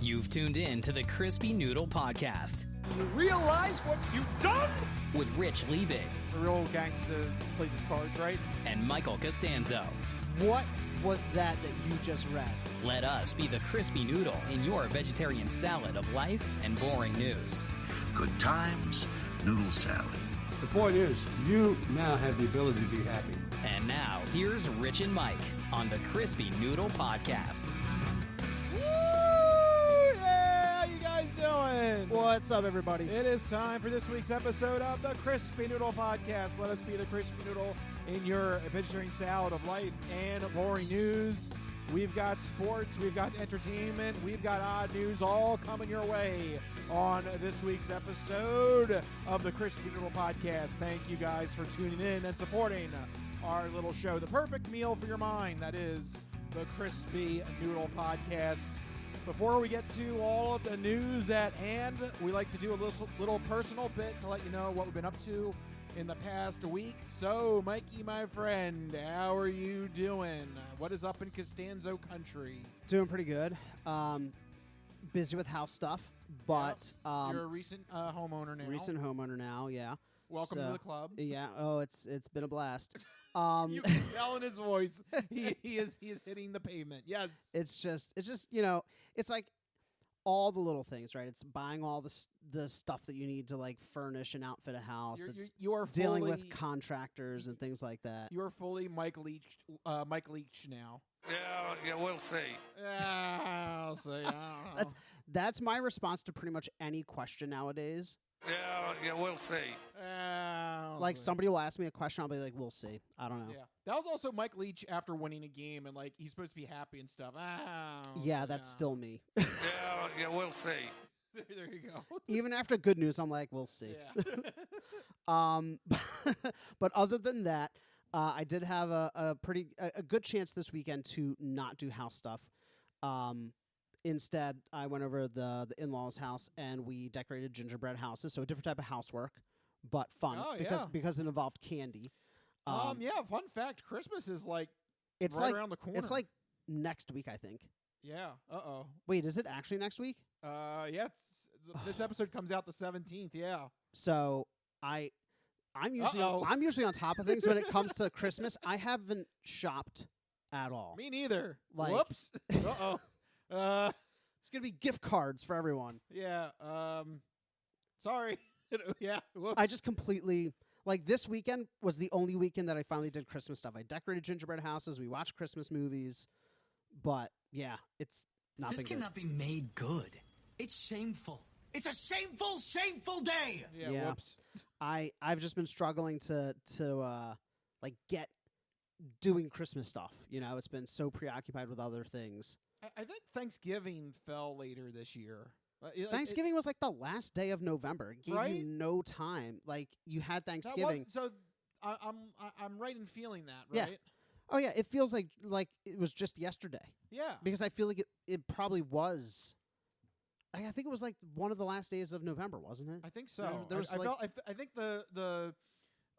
You've tuned in to the Crispy Noodle Podcast You realize what you've done? with Rich Liebig A real gangster plays his cards, right? and Michael Costanzo. What was that you just read? Let us be the Crispy Noodle in your vegetarian salad of life and boring news. Good times, noodle salad. The point is, you now have the ability to be happy. And now, here's Rich and Mike on the Crispy Noodle Podcast. Woo! Yeah, how you guys doing? What's up, everybody? It is time for this week's episode of the Crispy Noodle Podcast. Let us be the Crispy Noodle in your vegetarian salad of life and boring news. We've got sports, we've got entertainment, we've got odd news all coming your way on this week's episode of the Crispy Noodle Podcast. Thank you guys for tuning in and supporting our little show, the perfect meal for your mind. That is the Crispy Noodle Podcast. Before we get to all of the news at hand, we like to do a little personal bit to let you know what we've been up to in the past week. So, Mikey, my friend, how are you doing? What is up in Costanzo country? Doing pretty good. Busy with house stuff, but You're a recent homeowner now. recent homeowner now. Yeah. Welcome to the club. Yeah. Oh, it's been a blast. You can tell in his voice he is hitting the pavement. Yes. It's just it's like all the little things, right? It's buying all the stuff that you need to like furnish and outfit a house. It's you are dealing fully, with contractors and things like that. You are fully Mike Leach now. Yeah, we'll see. I'll say. I don't know. That's my response to pretty much any question nowadays. Yeah, we'll see. Like somebody will ask me a question, I'll be like, "We'll see." I don't know. Yeah, that was also Mike Leach after winning a game, and like he's supposed to be happy and stuff. Yeah, that's still me. Yeah, we'll see. There you go. Even after good news, I'm like, "We'll see." Yeah. But other than that, I did have a good chance this weekend to not do house stuff. Instead, I went over the in-laws' house and we decorated gingerbread houses. So a different type of housework, but fun because it involved candy. Yeah. Fun fact: Christmas is like It's right like around the corner. It's like next week, I think. Yeah. Wait, is it actually next week? Yeah. This episode comes out the 17th. Yeah. So I'm usually on top of things when it comes to Christmas. I shopped at all. Me neither. Like- Whoops. It's gonna be gift cards for everyone. Yeah. Sorry. Yeah. Whoops. I just completely this weekend was the only weekend that I finally did Christmas stuff. I decorated gingerbread houses. We watched Christmas movies, but yeah, it's not. This been cannot be made good. It's shameful. It's a shameful, shameful day. Yeah. Whoops. I've just been struggling to get doing Christmas stuff. It's been so preoccupied with other things. I think Thanksgiving fell later this year. Thanksgiving was like the last day of November. It gave you no time. Like you had Thanksgiving. I'm right in feeling that, Yeah. right? Oh yeah, it feels like it was just yesterday. Yeah. Because I feel like it probably was. I think it was like one of the last days of November, wasn't it? I think so. I think the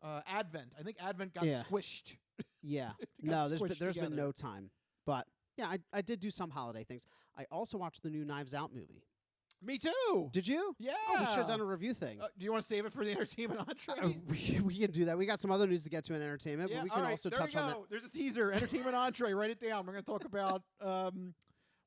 Advent. I think Advent got squished. Yeah. got there's squished been together. no time. But yeah, I did do some holiday things. I also watched the new Knives Out movie. Me too. Did you? Yeah. Oh, we should have done a review thing. Do you want to save it for the entertainment entree? We can do that. We got some other news to get to in entertainment, but we can also touch on that. There's a teaser. Entertainment entree. Write it down. We're going to talk about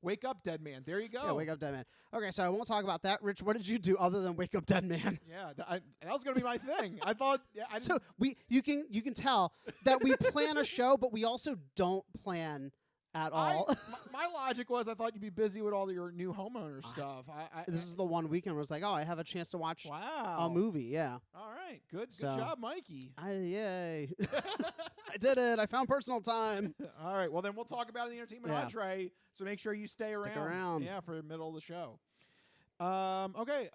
Wake Up, Dead Man. There you go. Yeah, Wake Up, Dead Man. Okay, so I won't talk about that. Rich, what did you do other than Wake Up, Dead Man? Yeah, that was going to be my thing. I thought. Yeah, So you can tell that we plan a show, but we also don't plan at all. My logic was I thought you'd be busy with all your new homeowner stuff. This is the one weekend where it's like, oh, I have a chance to watch Wow. a movie. Yeah. All right. Good So- job, Mikey. Yay. I did it. I found personal time. All right. Well, then we'll talk about it in the entertainment Yeah. entree. So make sure you stay around. Yeah, for the middle of the show. Okay.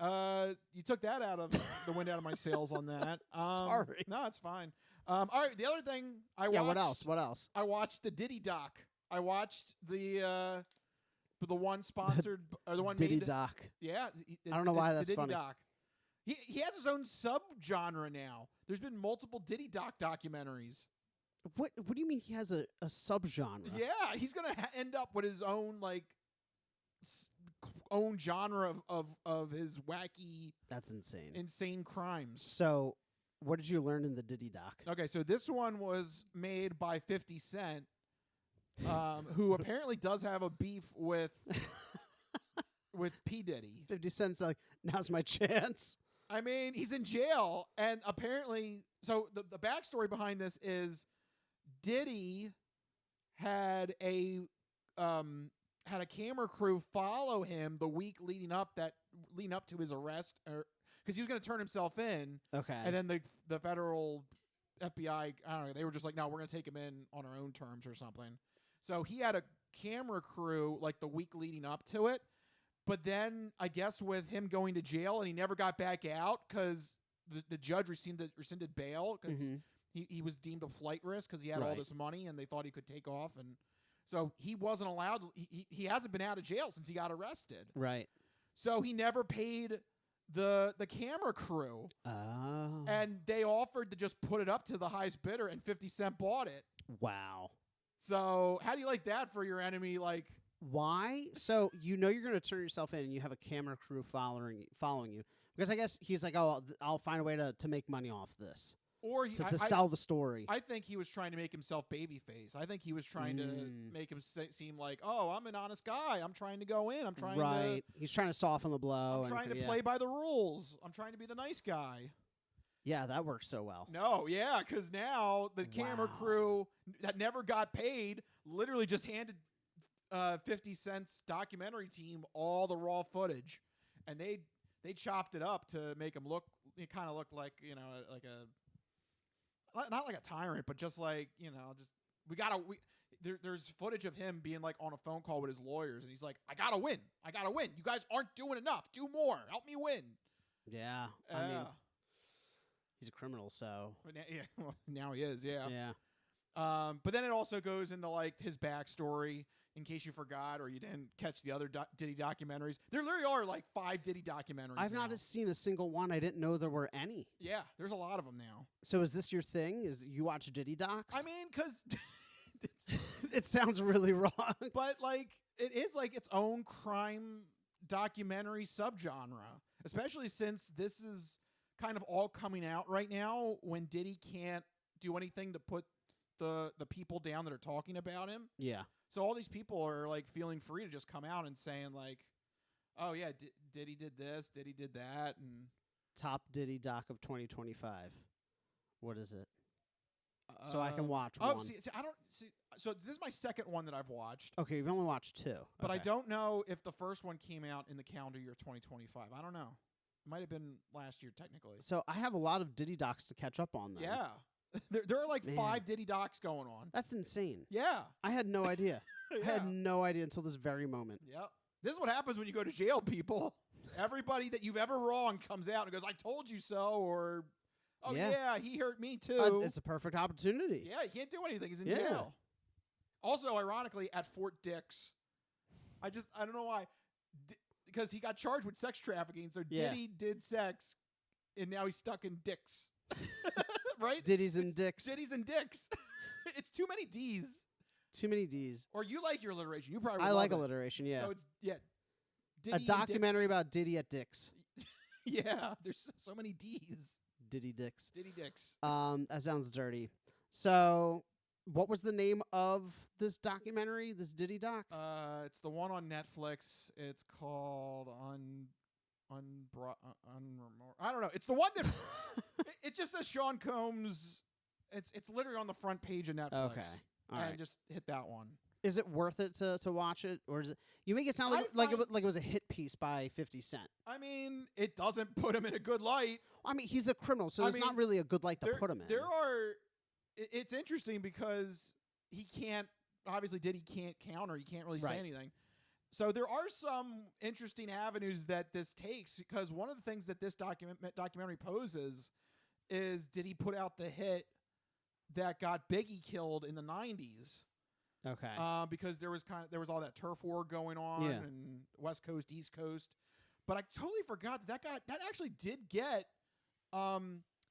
You took that out of the wind out of my sails on that. Sorry. No, it's fine. All right. The other thing I watched. Yeah. What else? I watched the Diddy Doc. I watched the one sponsored or the one Diddy made, Doc. Yeah, I don't know why that's the Diddy funny. Doc. He has his own subgenre now. There's been multiple Diddy Doc documentaries. What do you mean he has a subgenre? Yeah, he's gonna end up with his own own genre of his wacky, That's insane. insane crimes. So, what did you learn in the Diddy doc? Okay, so this one was made by 50 Cent, who apparently does have a beef with P. Diddy. 50 Cent's like, now's my chance. I mean, he's in jail, and apparently, so the backstory behind this is Diddy had a camera crew follow him the week leading up to his arrest, because he was going to turn himself in. Okay. And then the federal FBI, I don't know, they were just like, no, we're going to take him in on our own terms or something. So he had a camera crew like the week leading up to it. But then I guess with him going to jail and he never got back out because the judge rescinded bail because he was deemed a flight risk because he had all this money and they thought he could take off. And so he wasn't allowed. He hasn't been out of jail since he got arrested. Right. So he never paid the camera crew. Oh. And they offered to just put it up to the highest bidder, and 50 Cent bought it. Wow. So how do you like that for your enemy? Like, why? So you're going to turn yourself in, and you have a camera crew following you, because I guess he's like, oh, I'll find a way to make money off this, or to sell the story. I think he was trying to make himself babyface. I think he was trying to make him seem like, oh, I'm an honest guy. I'm trying to go in. I'm trying to. He's trying to soften the blow. I'm trying to play by the rules. I'm trying to be the nice guy. Yeah, that works so well. No, yeah, because now the camera crew that never got paid literally just handed 50 Cent's documentary team all the raw footage, and they chopped it up to make him look. It kind of looked like, you know, like not like a tyrant, but just like, you know, just there's footage of him being like on a phone call with his lawyers, and he's like, I gotta win. You guys aren't doing enough. Do more. Help me win. Yeah, I mean, he's a criminal, so. But well, now he is, yeah. Yeah. But then it also goes into like his backstory, in case you forgot or you didn't catch the other Diddy documentaries. There literally are like 5 Diddy documentaries. I've now. not seen a single one. I didn't know there were any. Yeah, there's a lot of them now. So is this your thing? Is you watch Diddy Docs? I mean, because it sounds really wrong. But like it is like its own crime documentary subgenre, especially since this is kind of all coming out right now when Diddy can't do anything to put the people down that are talking about him. Yeah. So all these people are like feeling free to just come out and saying like, oh yeah, Diddy did this, Diddy did that, and top Diddy doc of 2025. What is it? So I can watch one. See, I don't see. So this is my second one that I've watched. Okay, you've only watched 2. But I Okay. don't know if the first one came out in the calendar year 2025. I don't know. It might have been last year technically. So I have a lot of Diddy docs to catch up on. Then. Yeah. There are like Man. 5 Diddy Docs going on. That's insane. Yeah. I had no idea. Yeah. I had no idea until this very moment. Yep. This is what happens when you go to jail, people. Everybody that you've ever wronged comes out and goes, I told you so, or, oh, yeah, he hurt me too. It's a perfect opportunity. Yeah, he can't do anything. He's in Yeah. jail. Also, ironically, at Fort Dix, I don't know why, because he got charged with sex trafficking, so Yeah. Diddy did sex, and now he's stuck in Dix. Right? Diddy's and Dicks. Diddy's and Dicks. It's too many D's. Too many D's. Or you like your alliteration. You probably would I like love it. alliteration, yeah. So it's, yeah. Diddy A and documentary Dicks. about Diddy at Dicks. Yeah, there's so many D's. Diddy Dicks. Diddy Dicks. That sounds dirty. So, what was the name of this documentary, this Diddy doc? It's the one on Netflix. It's called I don't know. It's the one that it just says Sean Combs. It's literally on the front page of Netflix. Okay. All and right. just hit that one. Is it worth it to watch it, or is it? You make it sound like it was a hit piece by 50 Cent. I mean, it doesn't put him in a good light. I mean, he's a criminal, so it's not really a good light to put him in. It's interesting because he can't. Obviously, Diddy can't counter. He can't really say anything. So there are some interesting avenues that this takes, because one of the things that this documentary poses is, did he put out the hit that got Biggie killed in the 90s? Okay. Because there was all that turf war going on and West Coast, East Coast. But I totally forgot that actually did get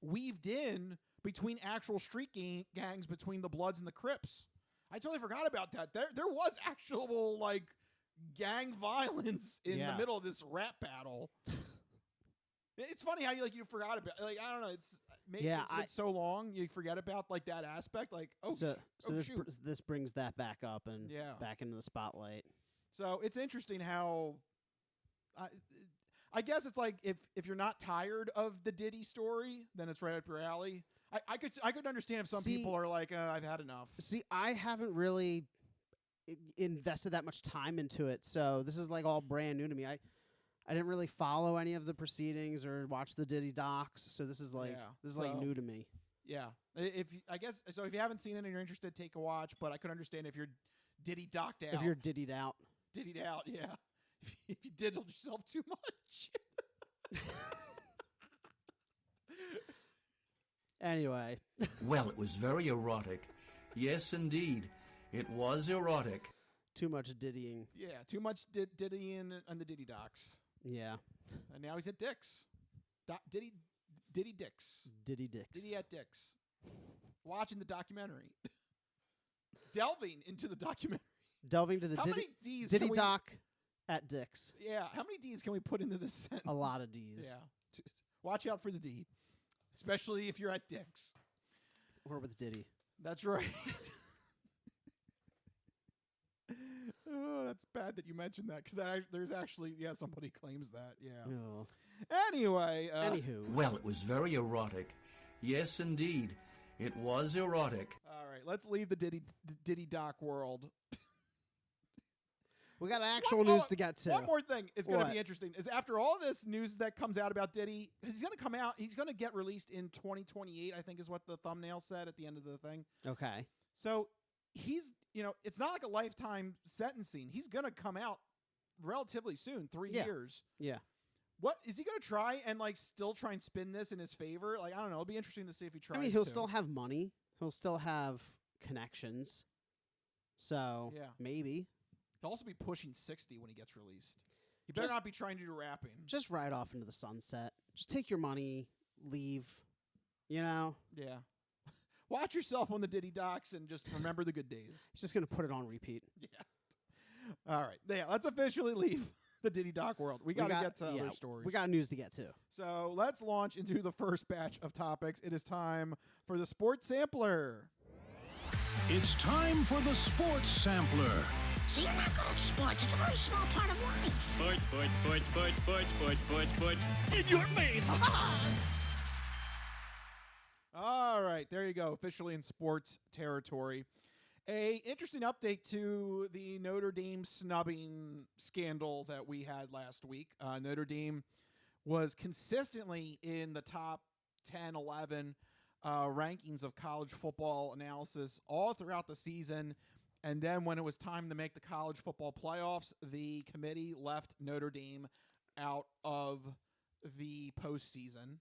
weaved in between actual street gangs between the Bloods and the Crips. I totally forgot about that. There was actual like gang violence in the middle of this rap battle. It's funny how you forgot about, like, I don't know, it's maybe it's been so long you forget about like that aspect, like this brings that back up and back into the spotlight. So it's interesting how I guess it's like if you're not tired of the Diddy story, then it's right up your alley. I could understand if some people are like, I've had enough. See, I haven't really invested that much time into it, so this is like all brand new to me. I didn't really follow any of the proceedings or watch the Diddy Docs, so this is like like new to me. Yeah, if you haven't seen it and you're interested, take a watch. But I could understand if you're Diddy Docked out. If you're Diddy'd out, yeah. If you diddled yourself too much. Anyway. Well, it was very erotic. Yes, indeed. It was erotic. Too much diddying. Yeah, too much diddying on the Diddy Docs. Yeah. And now he's at Dick's. Diddy Dick's. Diddy Dick's. Diddy at Dick's. Watching the documentary. Delving into the documentary. Delving to the Diddy Doc at Dick's. Yeah. How many D's can we put into this sentence? A lot of D's. Yeah. Watch out for the D. Especially if you're at Dick's. Or with Diddy. That's right. Oh, that's bad that you mentioned that, because there's actually, somebody claims that. Yeah. Oh. Anyway. Anywho. Well, it was very erotic. Yes, indeed. It was erotic. All right, let's leave the Diddy Doc world. We got actual news to get to. One more thing is going to be interesting is after all this news that comes out about Diddy, he's going to come out, he's going to get released in 2028, I think is what the thumbnail said at the end of the thing. Okay. So he's, it's not like a lifetime sentencing. He's going to come out relatively soon, 3 years. Yeah. What is he going to try and still try and spin this in his favor? Like, I don't know. It'll be interesting to see if he tries. I mean, he'll still have money. He'll still have connections. So maybe. He'll also be pushing 60 when he gets released. He better not be trying to do rapping. Just ride off into the sunset. Just take your money, leave. Yeah. Watch yourself on the Diddy Docs and just remember the good days. He's just going to put it on repeat. Yeah. All right. Yeah, let's officially leave the Diddy Doc world. We got to get to other stories. We got news to get to. So let's launch into the first batch of topics. It is time for the Sports Sampler. It's time for the Sports Sampler. So you're not good at sports. It's a very small part of life. Sports. In your face. All right, there you go. Officially in sports territory. A interesting update to the Notre Dame snubbing scandal that we had last week. Notre Dame was consistently in the top 10, 11 rankings of college football analysis all throughout the season. And then when it was time to make the college football playoffs, the committee left Notre Dame out of the postseason.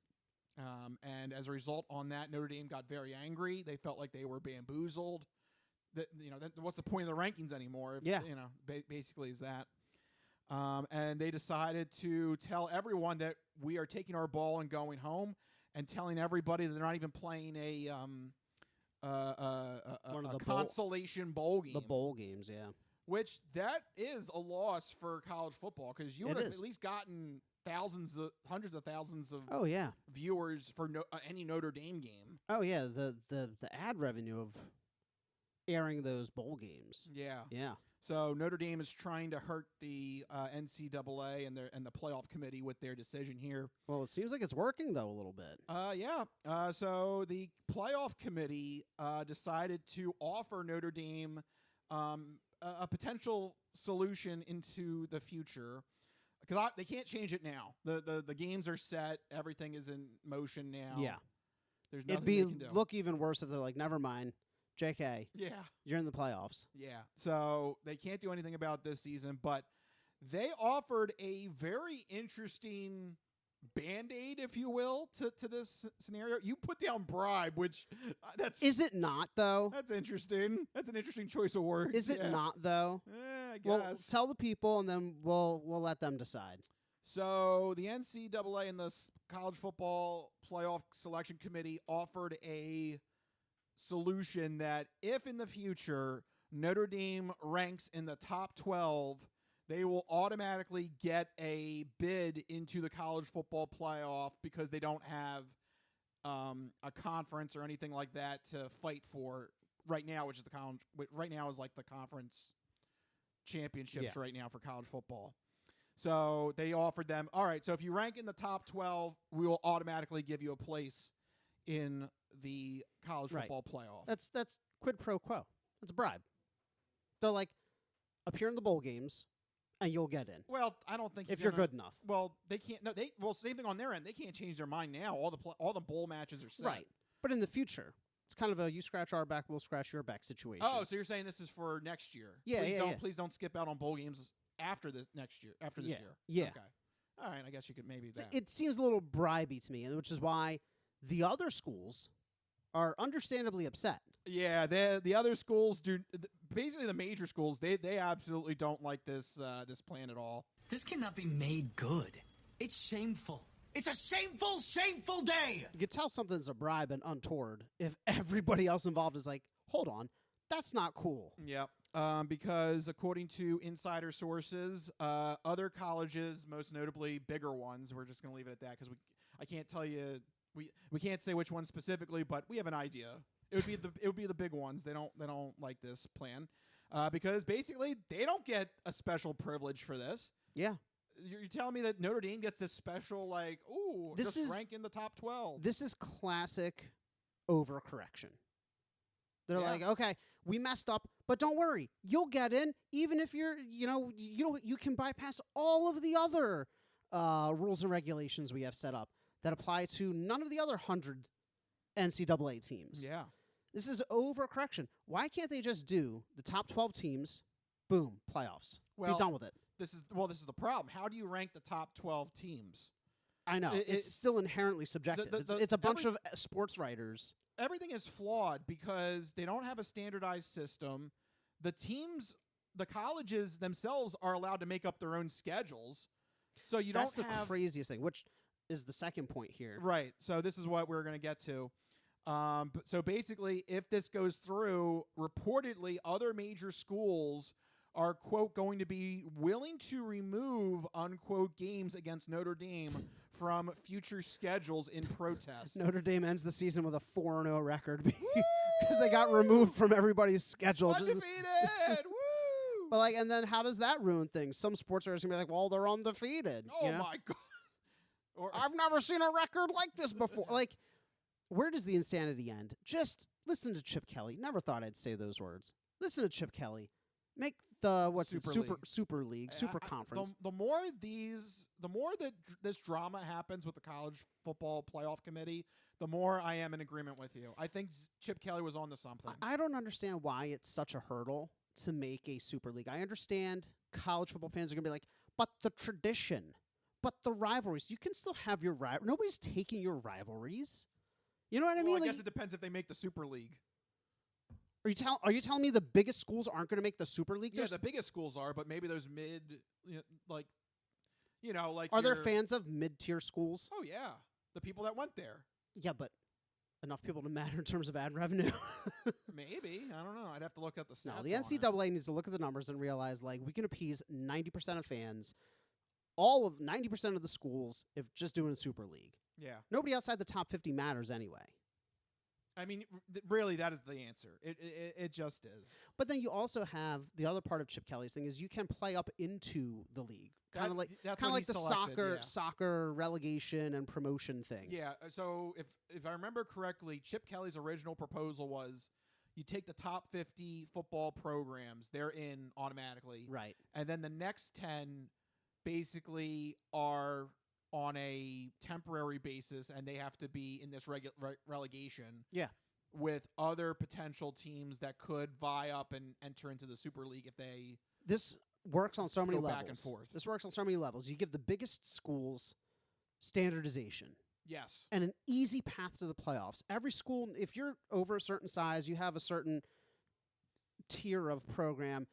And as a result on that, Notre Dame got very angry. They felt like they were bamboozled. What's the point of the rankings anymore? Basically is that. And they decided to tell everyone that we are taking our ball and going home, and telling everybody that they're not even playing a consolation bowl game. The bowl games, yeah. Which that is a loss for college football, because you would have at least gotten hundreds of thousands of viewers for any Notre Dame game. Oh yeah, the ad revenue of airing those bowl games. Yeah. So Notre Dame is trying to hurt the NCAA and the playoff committee with their decision here. Well, it seems like it's working though a little bit. So the playoff committee decided to offer Notre Dame a potential solution into the future, because they can't change it now. The games are set. Everything is in motion now. Yeah. There's nothing they can do. Look even worse if they're like, never mind. JK. Yeah. You're in the playoffs. Yeah. So they can't do anything about this season, but they offered a very interesting Band-Aid, if you will, to this scenario. You put down bribe, which Is it not, though? That's interesting. That's an interesting choice of words. Is it not, though? I guess. Well, tell the people, and then we'll let them decide. So the NCAA and the College Football Playoff Selection Committee offered a solution that if in the future Notre Dame ranks in the top 12, they will automatically get a bid into the college football playoff because they don't have a conference or anything like that to fight for right now, which is the college. Right now is like the conference championships right now for college football. So they offered them, all right, so if you rank in the top 12, we will automatically give you a place in the college football playoff. That's quid pro quo. That's a bribe. They're like, appear in the bowl games, and you'll get in. Well, I don't think if you're good enough. Well, they can't. No, same thing on their end. They can't change their mind now. All the bowl matches are set. Right, but in the future, it's kind of a you scratch our back, we'll scratch your back situation. Oh, so you're saying this is for next year? Yeah, Please don't skip out on bowl games after this year. Yeah. Okay. All right. I guess you could maybe that. It seems a little bribey to me, which is why the other schools are understandably upset. Yeah, the other schools do. Basically, the major schools they absolutely don't like this plan at all. This cannot be made good. It's shameful. It's a shameful, shameful day. You could tell something's a bribe and untoward if everybody else involved is like, hold on, that's not cool. Yep. Because according to insider sources, other colleges, most notably bigger ones, we're just going to leave it at that because I can't tell you. We can't say which one specifically, but we have an idea. It would be the big ones. They don't like this plan because basically they don't get a special privilege for this. Yeah. You're telling me that Notre Dame gets this special rank in the top 12. This is classic overcorrection. They're like, okay, we messed up, but don't worry, you'll get in even if you can bypass all of the other rules and regulations we have set up that apply to none of the other 100 NCAA teams. Yeah. This is overcorrection. Why can't they just do the top 12 teams, boom, playoffs, be done with it? This is the problem. How do you rank the top 12 teams? I know. It's still inherently subjective. It's a bunch of sports writers. Everything is flawed because they don't have a standardized system. The colleges themselves are allowed to make up their own schedules. So That's the craziest thing, which is the second point here. Right. So this is what we're going to get to. So basically, if this goes through, reportedly other major schools are, quote, going to be willing to remove, unquote, games against Notre Dame from future schedules in protest. Notre Dame ends the season with a 4-0 record because they got removed from everybody's schedule. Undefeated! Woo! But and then how does that ruin things? Some sports are going to be like, well, they're undefeated. Oh, my God. Or I've never seen a record like this before. Where does the insanity end? Just listen to Chip Kelly. Never thought I'd say those words. Listen to Chip Kelly. Make the Super League, Super Conference. The more that this drama happens with the college football playoff committee, the more I am in agreement with you. I think Chip Kelly was on to something. I don't understand why it's such a hurdle to make a Super League. I understand college football fans are going to be like, but the tradition, but the rivalries. You can still have your rivalries. Nobody's taking your rivalries. You know what I mean? I guess it depends if they make the Super League. Are you telling me the biggest schools aren't going to make the Super League? Yeah, the biggest schools are, but maybe those mid, Are there fans of mid-tier schools? Oh yeah, the people that went there. Yeah, but enough people to matter in terms of ad revenue. Maybe, I don't know. I'd have to look up the stats. No, the NCAA needs to look at the numbers and realize we can appease 90% of fans, all of 90% of the schools, if just doing a Super League. Yeah. Nobody outside the top 50 matters anyway. I mean, really, that is the answer. It just is. But then you also have the other part of Chip Kelly's thing is you can play up into the league, kind of like the soccer relegation and promotion thing. Yeah. So if I remember correctly, Chip Kelly's original proposal was you take the top 50 football programs, they're in automatically, right? And then the next 10 basically are on a temporary basis, and they have to be in this relegation. Yeah. With other potential teams that could vie up and enter into the Super League if they. This works on so many levels. Back and forth. This works on so many levels. You give the biggest schools standardization. Yes. And an easy path to the playoffs. Every school, if you're over a certain size, you have a certain tier of program,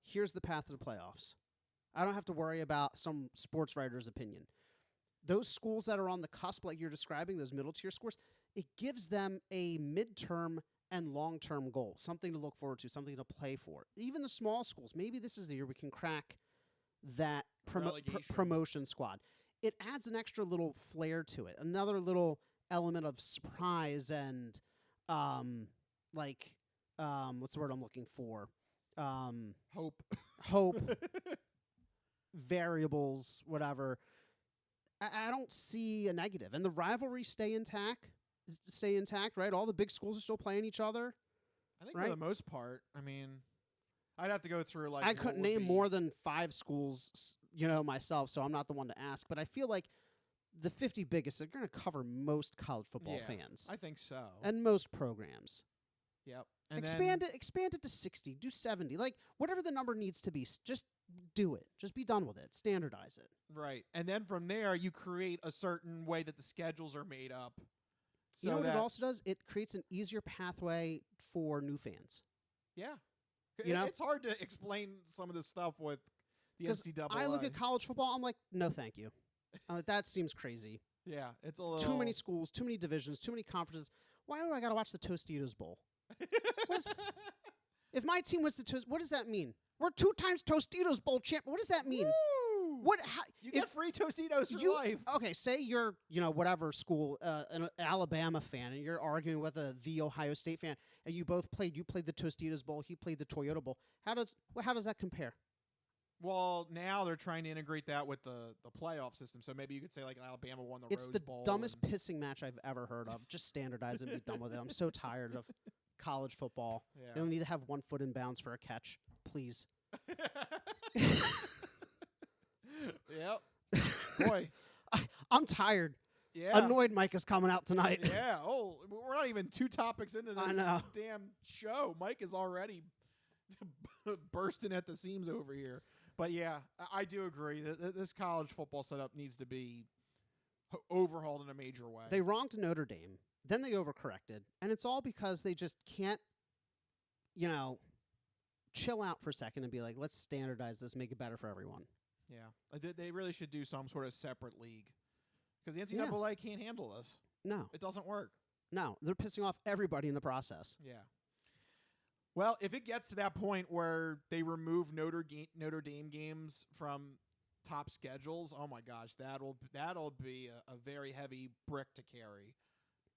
here's the path to the playoffs. I don't have to worry about some sports writer's opinion. Those schools that are on the cusp, like you're describing, those middle-tier schools, it gives them a midterm and long-term goal, something to look forward to, something to play for. Even the small schools, maybe this is the year we can crack that promotion squad. It adds an extra little flair to it, another little element of surprise and what's the word I'm looking for? Hope, variables, whatever. I don't see a negative, and the rivalry stay intact, right? All the big schools are still playing each other. I think for the most part. I mean, I'd have to go through I couldn't name more than 5 schools, myself, so I'm not the one to ask. But I feel like the 50 biggest are going to cover most college football fans. I think so, and most programs. Yep. And expand it to 60, do 70, like whatever the number needs to be. Just do it. Just be done with it. Standardize it. Right, and then from there you create a certain way that the schedules are made up. So you know what it also does? It creates an easier pathway for new fans. Yeah. It's hard to explain some of this stuff with the NCAA. I look at college football, I'm like, no, thank you. That seems crazy. Yeah, it's a little... Too many schools, too many divisions, too many conferences. Why do I got to watch the Tostitos Bowl? If my team wins the Tostitos, what does that mean? We're 2 times Tostitos Bowl champ. What does that mean? Woo! You get free Tostitos for life. Okay, say you're, whatever school, an Alabama fan, and you're arguing with the Ohio State fan, and you both played. You played the Tostitos Bowl. He played the Toyota Bowl. How does that compare? Well, now they're trying to integrate that with the playoff system. So maybe you could say like Alabama won the Rose Bowl. It's the dumbest pissing match I've ever heard of. Just standardize and be done with it. I'm so tired of college football. Yeah. They don't need to have 1 foot in bounds for a catch, please. Yep. Boy. I'm tired. Yeah. Annoyed Mike is coming out tonight. Yeah. Oh, we're not even 2 topics into this damn show. Mike is already bursting at the seams over here. But yeah, I do agree that this college football setup needs to be overhauled in a major way. They wronged Notre Dame. Then they overcorrected. And it's all because they just can't, chill out for a second and be like, let's standardize this, make it better for everyone. Yeah. They really should do some sort of separate league. Because the NCAA can't handle this. No. It doesn't work. No. They're pissing off everybody in the process. Yeah. Well, if it gets to that point where they remove Notre Dame games from top schedules, oh my gosh, that'll be a very heavy brick to carry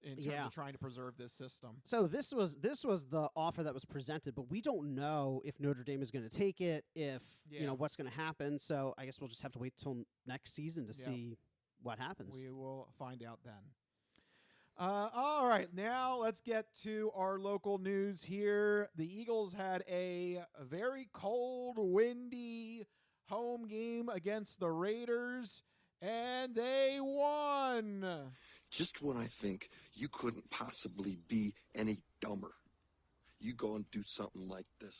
in terms of trying to preserve this system. So this was the offer that was presented, but we don't know if Notre Dame is going to take it, if what's going to happen. So I guess we'll just have to wait till next season to see what happens. We will find out then. All right, now let's get to our local news here. The Eagles had a very cold, windy home game against the Raiders, and they won. Just when I think you couldn't possibly be any dumber, you go and do something like this.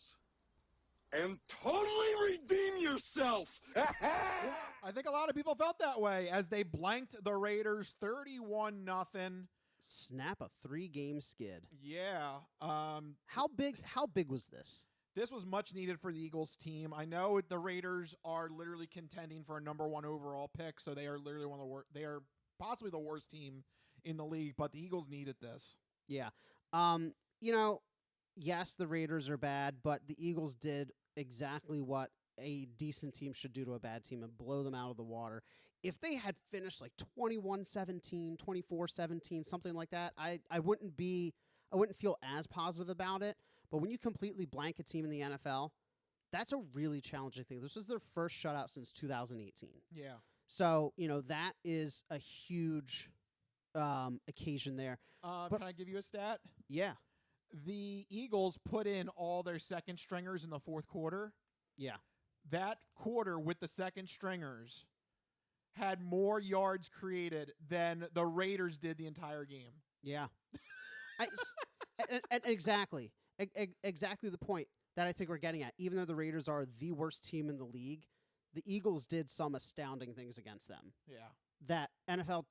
And totally redeem yourself. I think a lot of people felt that way as they blanked the Raiders 31-0. Snap a 3-game skid. Yeah. How big was this? This was much needed for the Eagles team. I know the Raiders are literally contending for a number 1 overall pick, so they are literally one of the worst. They are possibly the worst team in the league, but the Eagles needed this. Yeah. Yes, the Raiders are bad, but the Eagles did exactly what a decent team should do to a bad team and blow them out of the water. If they had finished like 21-17, 24-17, something like that, I wouldn't feel as positive about it. But when you completely blank a team in the NFL, that's a really challenging thing. This was their first shutout since 2018. Yeah. So, that is a huge occasion there. Can I give you a stat? Yeah. The Eagles put in all their second stringers in the fourth quarter. Yeah. That quarter with the second stringers had more yards created than the Raiders did the entire game. Yeah. Exactly the point that I think we're getting at. Even though the Raiders are the worst team in the league, the Eagles did some astounding things against them. Yeah. That NFL,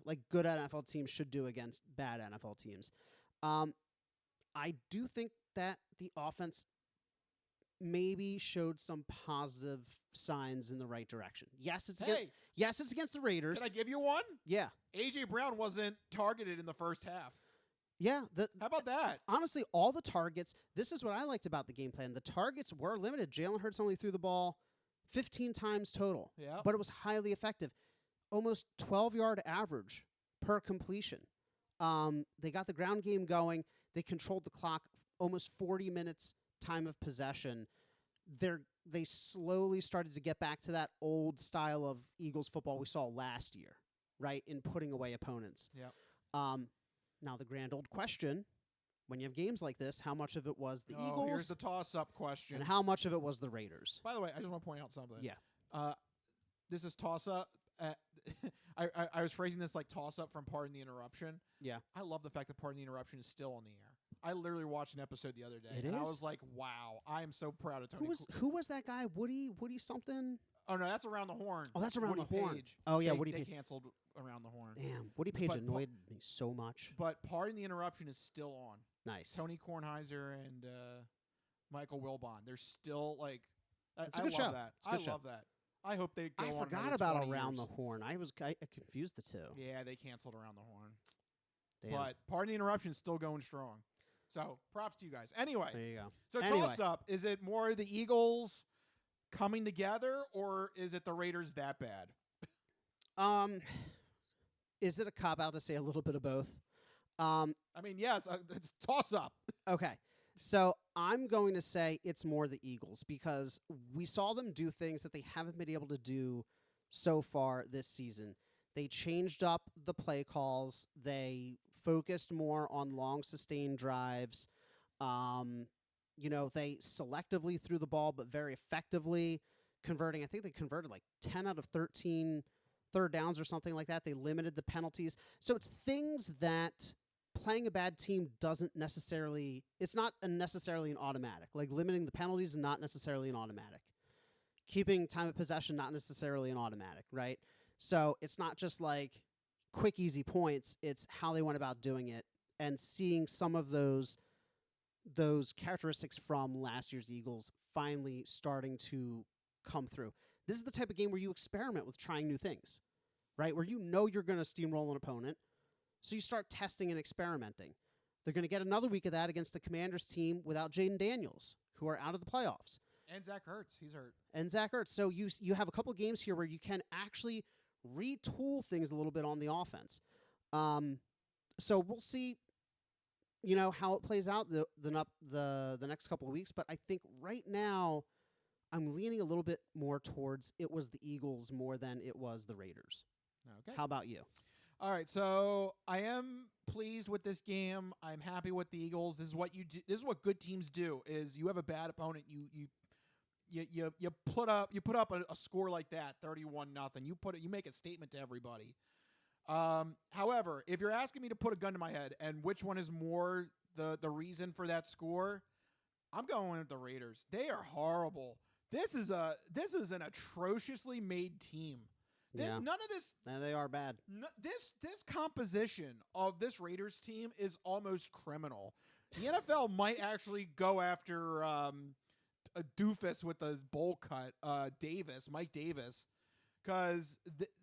like good NFL teams should do against bad NFL teams. I do think that the offense maybe showed some positive signs in the right direction. Yes, it's against the Raiders. Can I give you one? Yeah. A.J. Brown wasn't targeted in the first half. Yeah. How about that? Honestly, all the targets, this is what I liked about the game plan. The targets were limited. Jalen Hurts only threw the ball 15 times total. Yeah. But it was highly effective. Almost 12-yard average per completion. They got the ground game going. They controlled the clock, almost 40 minutes time of possession. They slowly started to get back to that old style of Eagles football we saw last year, right, in putting away opponents. Yeah. Now, the grand old question, when you have games like this, how much of it was the Eagles? Here's the toss-up question. And how much of it was the Raiders? By the way, I just want to point out something. Yeah. This is toss-up. I was phrasing this like toss-up from Pardon the Interruption. Yeah. I love the fact that Pardon the Interruption is still on the air. I literally watched an episode the other day. It and is? I was like, wow, I am so proud of Tony. Who was that guy? Woody something? Oh, no, that's Around the Horn. Oh, that's Around Woody the Horn. Page. Oh, yeah, Woody Woody Page. Page. They canceled Around the Horn. Damn, Woody Page But annoyed me so much. But Pardon the Interruption is still on. Nice. Tony Kornheiser and Michael Wilbon. They're still like. It's a I good love show. that. It's a good I show. love that. I hope they go I on forgot another about 20 Around years. the Horn. I confused the two. Yeah, they canceled Around the Horn. Damn. But Pardon the Interruption is still going strong. So props to you guys. Anyway, There you go. so Anyway. toss up. Is it more the Eagles coming together, or is it the Raiders that bad? Is it a cop-out to say a little bit of both? I mean, yes, it's toss up. Okay. So I'm going to say it's more the Eagles because we saw them do things that they haven't been able to do so far this season. They changed up the play calls. They focused more on long sustained drives. They selectively threw the ball, but very effectively converting. I think they converted like 10 out of 13 third downs or something like that. They limited the penalties. So it's things that playing a bad team it's not necessarily an automatic. Like limiting the penalties is not necessarily an automatic. Keeping time of possession, not necessarily an automatic, right? So it's not just like quick, easy points. It's how they went about doing it and seeing some of those characteristics from last year's Eagles finally starting to come through. This is the type of game where you experiment with trying new things, right? Where you know you're going to steamroll an opponent, so you start testing and experimenting. They're going to get another week of that against the Commanders team without Jaden Daniels, who are out of the playoffs. And Zach Ertz, he's hurt. And Zach Ertz. So you have a couple of games here where you can actually retool things a little bit on the offense. So we'll see, how it plays out the next couple of weeks. But I think right now I'm leaning a little bit more towards it was the Eagles more than it was the Raiders. Okay. How about you? All right, so I am pleased with this game. I'm happy with the Eagles. This is what you do. This is what good teams do. Is you have a bad opponent, you put up a score like that, 31-0. You make a statement to everybody. However, if you're asking me to put a gun to my head and which one is more the reason for that score, I'm going with the Raiders. They are horrible. This is an atrociously made team. None of this. And they are bad. This composition of this Raiders team is almost criminal. The NFL might actually go after a doofus with a bowl cut, Mike Davis, because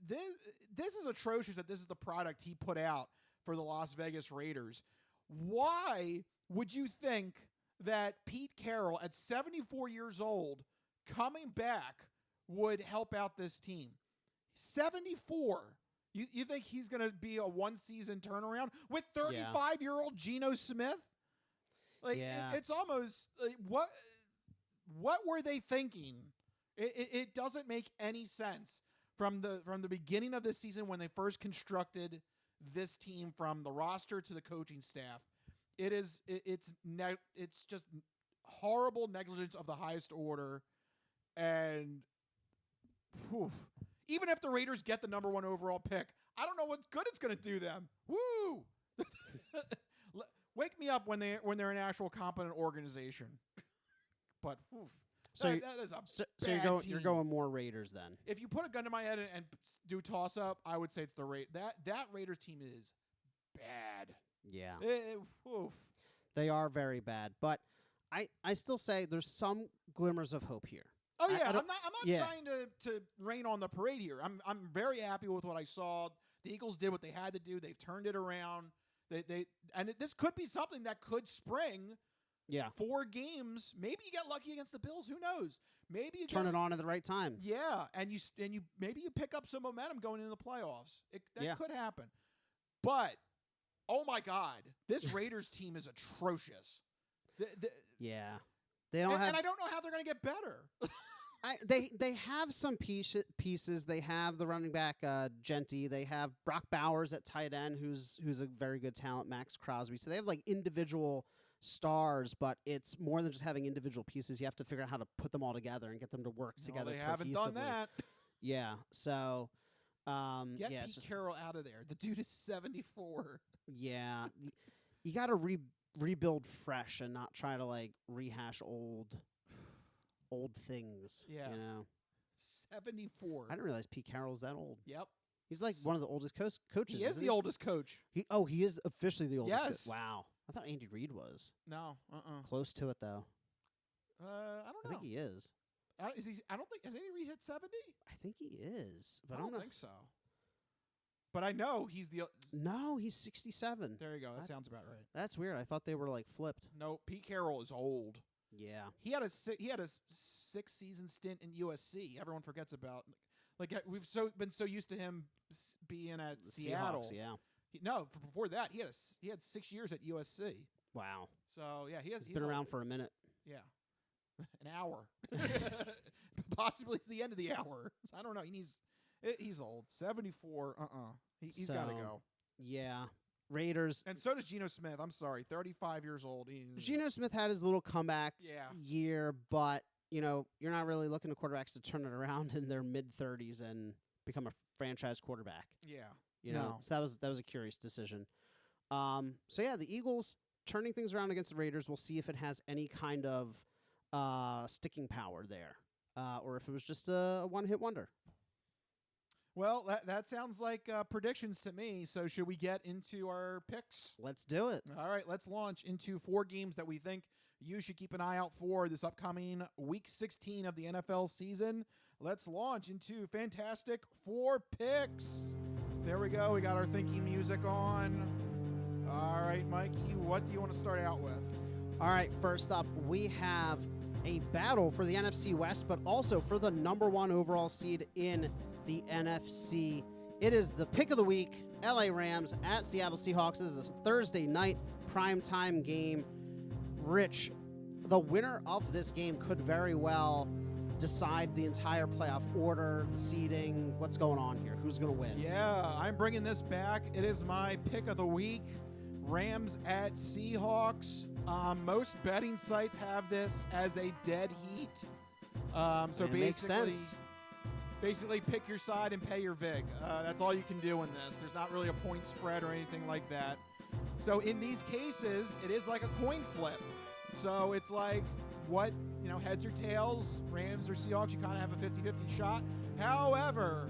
this is atrocious that this is the product he put out for the Las Vegas Raiders. Why would you think that Pete Carroll, at 74 years old, coming back would help out this team? 74. You think he's going to be a one-season turnaround with 35-year-old Geno Smith? It's almost like, what were they thinking? It doesn't make any sense from the beginning of this season when they first constructed this team, from the roster to the coaching staff. It's just horrible negligence of the highest order, and even if the Raiders get the number 1 overall pick, I don't know what good it's going to do them. Woo! Wake me up when they're an actual competent organization. But that is a bad team. You're going more Raiders then. If you put a gun to my head and do toss up, I would say it's the that Raiders team is bad. Yeah. Oof. They are very bad, but I still say there's some glimmers of hope here. Oh yeah, I'm not trying to rain on the parade here. I'm very happy with what I saw. The Eagles did what they had to do. They've turned it around. This could be something that could spring. Yeah. 4 games. Maybe you get lucky against the Bills. Who knows? maybe you turn it on at the right time. Yeah, and you maybe you pick up some momentum going into the playoffs. That could happen. But oh my God, this Raiders team is atrocious. Yeah, they don't have, and I don't know how they're going to get better. They have some pieces. They have the running back Genty. They have Brock Bowers at tight end, who's a very good talent. Max Crosby. So they have like individual stars, but it's more than just having individual pieces. You have to figure out how to put them all together and get them to work together. They haven't done that. Yeah. So get Pete Carroll out of there. The dude is 74. Yeah, you got to rebuild fresh and not try to like rehash old things. Yeah. 74. I didn't realize Pete Carroll's that old. Yep. He's like one of the oldest coaches. He is the oldest coach. He is officially the oldest. Yes. Wow. I thought Andy Reid was. No. Close to it though. I don't know. I think he is. I don't think has Andy Reid hit 70? I think he is, but I don't think so. But I know he's the. No, he's 67. There you go. That sounds about right. That's weird. I thought they were like flipped. No, Pete Carroll is old. Yeah. He had a 6-season stint in USC. Everyone forgets about. Like we've been so used to him being at Seattle. Seahawks, yeah. Before that he had 6 years at USC. Wow. So yeah, he's been around for a minute. Yeah. An hour. Possibly the end of the hour. I don't know. He's old. 74. He's got to go. Yeah. Raiders. And so does Geno Smith. I'm sorry. 35 years old. Geno Smith had his little comeback year, but, you're not really looking to quarterbacks to turn it around in their mid-30s and become a franchise quarterback. Yeah. So that was a curious decision. So, yeah, the Eagles turning things around against the Raiders. We'll see if it has any kind of sticking power there or if it was just a one-hit wonder. Well, that sounds like predictions to me. So should we get into our picks? Let's do it. All right, let's launch into 4 games that we think you should keep an eye out for this upcoming Week 16 of the NFL season. Let's launch into fantastic 4 picks. There we go. We got our thinking music on. All right, Mikey, what do you want to start out with? All right, first up, we have a battle for the NFC West, but also for the #1 overall seed in the NFC. It is the pick of the week, LA Rams at Seattle Seahawks. This is a Thursday night primetime game. Rich, the winner of this game could very well decide the entire playoff order, the seeding, what's going on here, who's going to win. Yeah, I'm bringing this back. It is my pick of the week, Rams at Seahawks. Most betting sites have this as a dead heat. So makes sense. Basically, pick your side and pay your vig. That's all you can do in this. There's not really a point spread or anything like that. So in these cases, it is like a coin flip. So it's like what, heads or tails, Rams or Seahawks, you kind of have a 50-50 shot. However,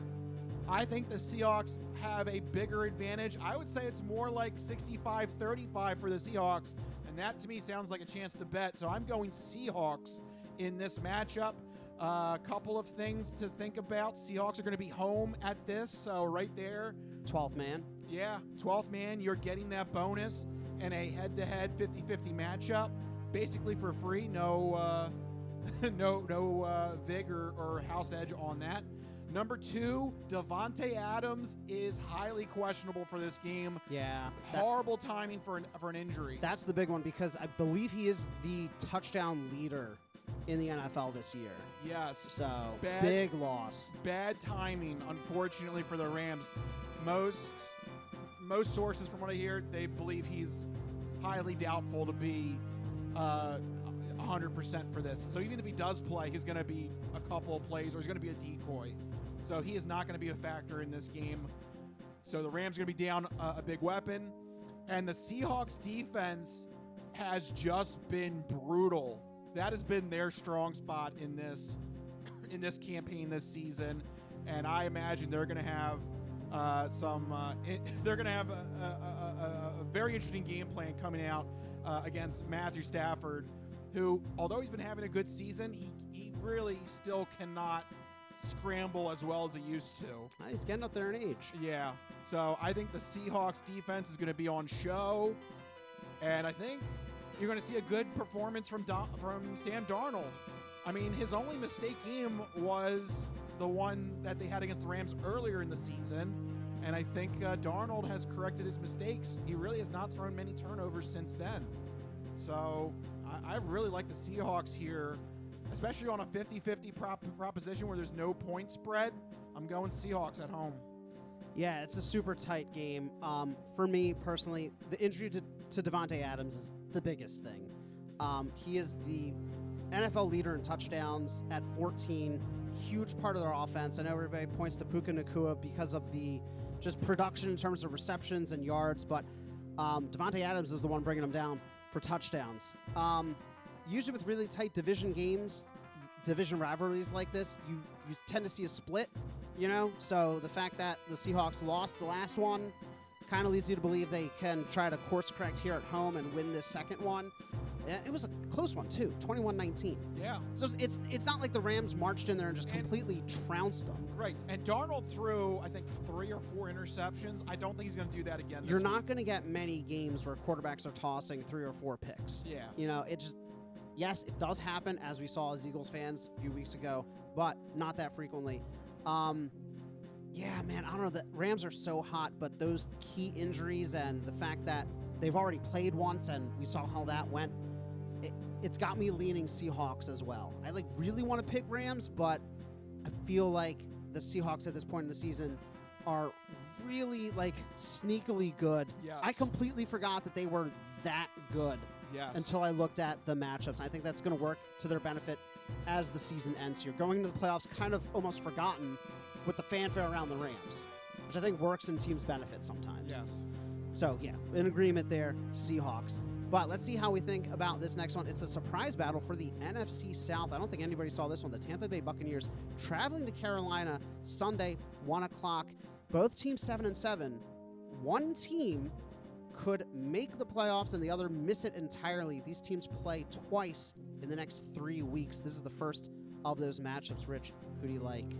I think the Seahawks have a bigger advantage. I would say it's more like 65-35 for the Seahawks, and that to me sounds like a chance to bet. So I'm going Seahawks in this matchup. A couple of things to think about. Seahawks are going to be home at this, so right there. 12th man. Yeah, 12th man. You're getting that bonus in a head-to-head 50-50 matchup, basically for free. No vig or house edge on that. Number 2, Devontae Adams is highly questionable for this game. Yeah. Horrible timing for an injury. That's the big one because I believe he is the touchdown leader in the NFL this year. Yes. So, big loss. Bad timing, unfortunately, for the Rams. Most sources, from what I hear, they believe he's highly doubtful to be 100% for this. So even if he does play, he's going to be a couple of plays or he's going to be a decoy. So he is not going to be a factor in this game. So the Rams are going to be down a big weapon. And the Seahawks defense has just been brutal. That has been their strong spot in this campaign this season, and I imagine they're going to have they're going to have a very interesting game plan coming out against Matthew Stafford, who, although he's been having a good season, he really still cannot scramble as well as he used to. He's getting up there in age. Yeah, so I think the Seahawks defense is going to be on show, and I think you're going to see a good performance from Sam Darnold. I mean, his only mistake game was the one that they had against the Rams earlier in the season, and I think Darnold has corrected his mistakes. He really has not thrown many turnovers since then. So I really like the Seahawks here, especially on a 50-50 proposition where there's no point spread. I'm going Seahawks at home. Yeah, it's a super tight game. For me personally, the injury to Davante Adams is the biggest thing. He is the NFL leader in touchdowns at 14. Huge part of their offense. I know everybody points to Puka Nacua because of the just production in terms of receptions and yards, but Davante Adams is the one bringing them down for touchdowns. Usually with really tight division games, division rivalries like this, you tend to see a split, you know? So the fact that the Seahawks lost the last one kind of leads you to believe they can try to course correct here at home and win this second one. It was a close one, too, 21-19. Yeah. So it's not like the Rams marched in there and just completely trounced them. Right. And Darnold threw, I think, 3 or 4 interceptions. I don't think he's going to do that again You're not going to get many games where quarterbacks are tossing 3 or 4 picks. Yeah. You know, yes, it does happen, as we saw as Eagles fans a few weeks ago, but not that frequently. Yeah, man, I don't know. The Rams are so hot, but those key injuries and the fact that they've already played once and we saw how that went, it's got me leaning Seahawks as well. I really want to pick Rams, but I feel like the Seahawks at this point in the season are really sneakily good. Yes. I completely forgot that they were that good until I looked at the matchups. I think that's going to work to their benefit as the season ends here. Going into the playoffs, kind of almost forgotten with the fanfare around the Rams, which I think works in teams' benefit sometimes. Yes. So, yeah, in agreement there, Seahawks. But let's see how we think about this next one. It's a surprise battle for the NFC South. I don't think anybody saw this one. The Tampa Bay Buccaneers traveling to Carolina Sunday, 1 o'clock. Both teams 7-7. One team could make the playoffs and the other miss it entirely. These teams play twice in the next 3 weeks. This is the first of those matchups. Rich, who do you like?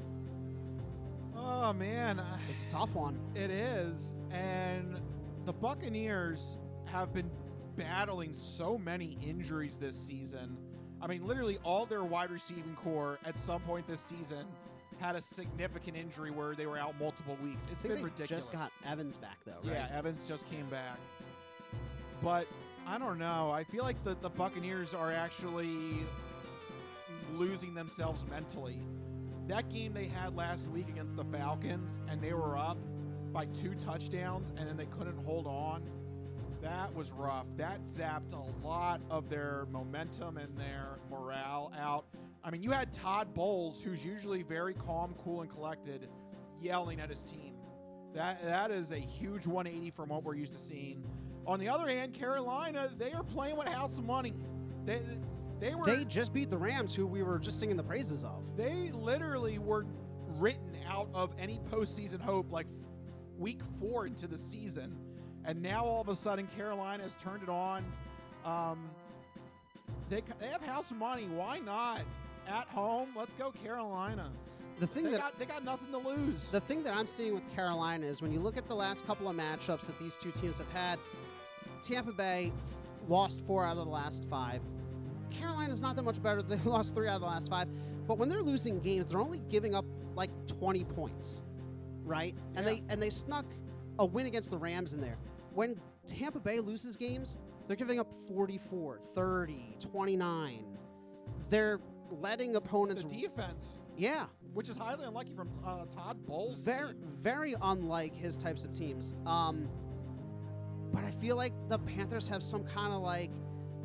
Oh, man. It's a tough one. It is. And the Buccaneers have been battling so many injuries this season. I mean, literally all their wide receiving core at some point this season had a significant injury where they were out multiple weeks. It's been ridiculous. Just got Evans back, though, right? Yeah, Evans just came back. But I don't know. I feel like the Buccaneers are actually losing themselves mentally. That game they had last week against the Falcons, and they were up by 2 touchdowns, and then they couldn't hold on. That was rough. That zapped a lot of their momentum and their morale out. I mean, you had Todd Bowles, who's usually very calm, cool, and collected, yelling at his team. That is a huge 180 from what we're used to seeing. On the other hand, Carolina, they are playing with house money. They just beat the Rams, who we were just singing the praises of. They literally were written out of any postseason hope week 4 into the season. And now all of a sudden Carolina has turned it on. They have house money. Why not? At home, let's go Carolina. They got nothing to lose. The thing that I'm seeing with Carolina is when you look at the last couple of matchups that these two teams have had, Tampa Bay lost 4 out of the last 5. Carolina's not that much better. They lost 3 out of the last 5. But when they're losing games, they're only giving up 20 points, right? Yeah. And they snuck a win against the Rams in there. When Tampa Bay loses games, they're giving up 44, 30, 29. They're letting opponents... The defense. Yeah. Which is highly unlucky from Todd Bowles' Very, team. very unlike his types of teams. But I feel like the Panthers have some kind of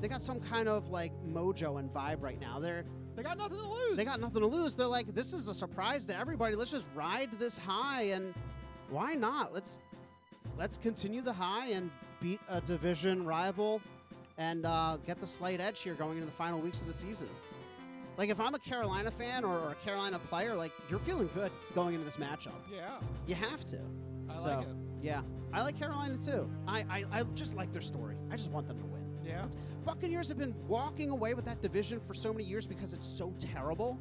they got some kind of mojo and vibe right now. They got nothing to lose. They got nothing to lose. They're like, this is a surprise to everybody. Let's just ride this high, and why not? Let's continue the high and beat a division rival and get the slight edge here going into the final weeks of the season. If I'm a Carolina fan or a Carolina player, you're feeling good going into this matchup. Yeah. You have to. I like it. Yeah. I like Carolina, too. I just like their story. I just want them to win. Yeah. Buccaneers have been walking away with that division for so many years because it's so terrible.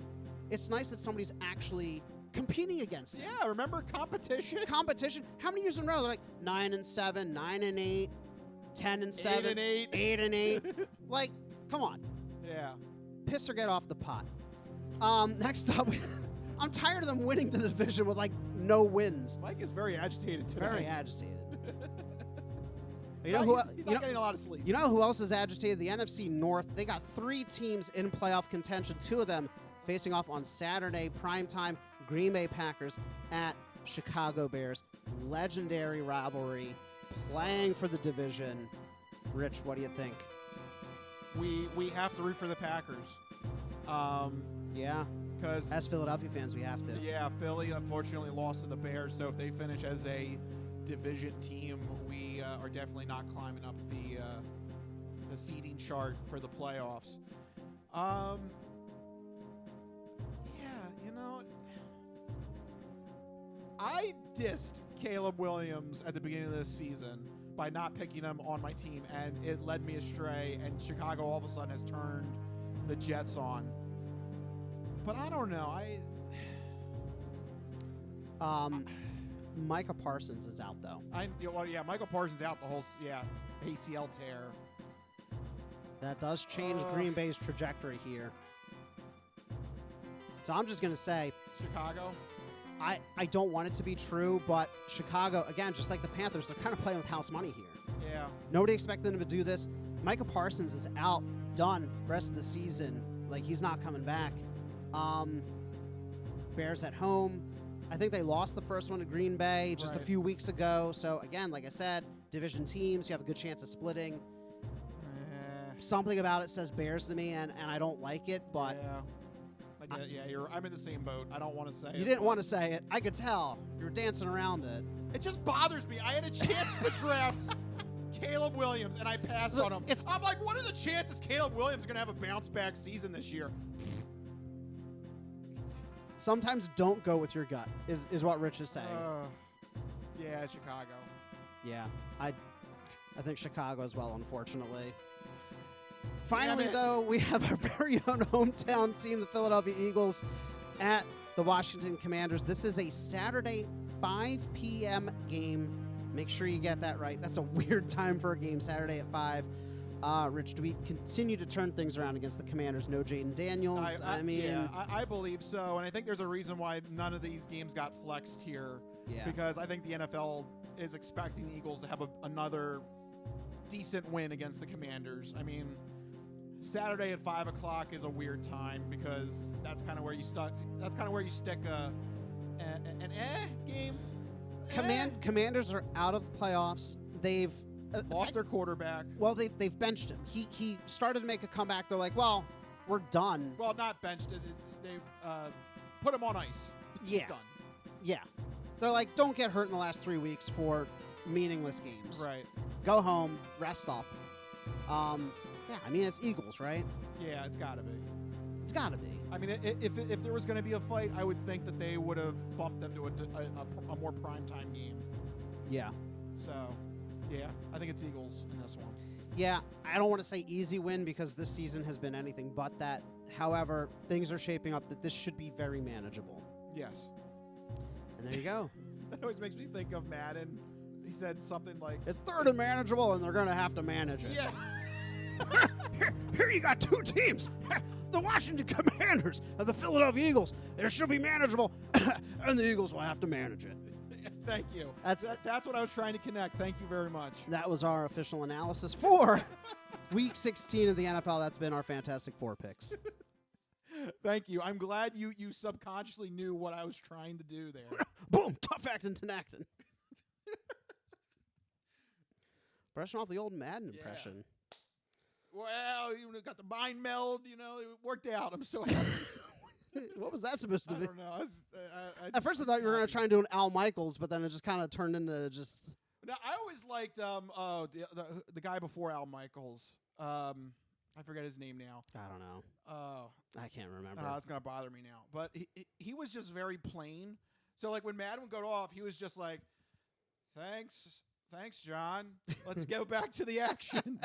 It's nice that somebody's actually competing against them. Yeah, remember competition? Competition. How many years in a row? They're 9-7, 9-8, 10-7, 8-8. 8-8. Come on. Yeah. Piss or get off the pot. Next up, I'm tired of them winning the division with, like, no wins. Mike is very agitated today. Very agitated. He's not getting a lot of sleep. You know who else is agitated? The NFC North. They got 3 teams in playoff contention, 2 of them facing off on Saturday, primetime, Green Bay Packers at Chicago Bears. Legendary rivalry, playing for the division. Rich, what do you think? We have to root for the Packers. Yeah. Because as Philadelphia fans, we have to. Yeah, Philly unfortunately lost to the Bears, so if they finish as a division team, we are definitely not climbing up the seeding chart for the playoffs. I dissed Caleb Williams at the beginning of this season by not picking him on my team, and it led me astray, and Chicago all of a sudden has turned the Jets on. But I don't know. Micah Parsons is out, though. Michael Parsons out the whole ACL tear. That does change Green Bay's trajectory here. So I'm just going to say Chicago. I don't want it to be true, but Chicago, again, just like the Panthers, they're kind of playing with house money here. Yeah. Nobody expected them to do this. Micah Parsons is out, done, rest of the season. Like, he's not coming back. Bears at home. I think they lost the first one to Green Bay just a few weeks ago. So, again, like I said, division teams, you have a good chance of splitting. Something about it says Bears to me, and I don't like it, but... I'm in the same boat. I don't want to say it. You didn't want to say it. I could tell. You were dancing around it. It just bothers me. I had a chance to draft Caleb Williams, and I passed on him. I'm like, what are the chances Caleb Williams is going to have a bounce-back season this year? Sometimes don't go with your gut, is what Rich is saying. Yeah, Chicago. Yeah, I think Chicago as well, unfortunately. Finally, though, we have our very own hometown team, the Philadelphia Eagles, at the Washington Commanders. This is a Saturday 5 p.m. game. Make sure you get that right. That's a weird time for a game, Saturday at 5. Rich, do we continue to turn things around against the Commanders? No Jaden Daniels? I believe so, and I think there's a reason why none of these games got flexed here. Yeah. Because I think the NFL is expecting the Eagles to have another decent win against the Commanders. I mean, Saturday at 5 o'clock is a weird time because that's kind of where you stick an game. Commanders are out of playoffs. They've lost their quarterback. Well, they've benched him. He started to make a comeback. They're like, well, we're done. Well, not benched. They put him on ice. Yeah. He's done. Yeah. They're like, don't get hurt in the last 3 weeks for meaningless games. Right. Go home, rest up. Yeah, I mean, it's Eagles, right? Yeah, it's got to be. It's got to be. I mean, if there was going to be a fight, I would think that they would have bumped them to a more primetime game. Yeah. So, yeah, I think it's Eagles in this one. Yeah, I don't want to say easy win because this season has been anything but that. However, things are shaping up that this should be very manageable. Yes. And there you go. That always makes me think of Madden. He said something like, it's third and manageable, and they're going to have to manage it. Yeah. Here you got 2 teams. The Washington Commanders and the Philadelphia Eagles. It should be manageable, and the Eagles will have to manage it. Thank you. That's what I was trying to connect. Thank you very much. That was our official analysis for Week 16 of the NFL. That's been our Fantastic Four picks. Thank you. I'm glad you subconsciously knew what I was trying to do there. Boom! Tough acting to acting. Brushing off the old Madden impression. Well, you got the mind meld. It worked out. I'm so happy. What was that supposed to be? I don't know. At first, I thought you were going to try and do an Al Michaels, but then it just kind of turned into just. Now, I always liked the guy before Al Michaels. I forget his name now. I don't know. I can't remember. It's going to bother me now. But he was just very plain. So, like, when Madden would go off, he was just like, Thanks, John. Let's go back to the action.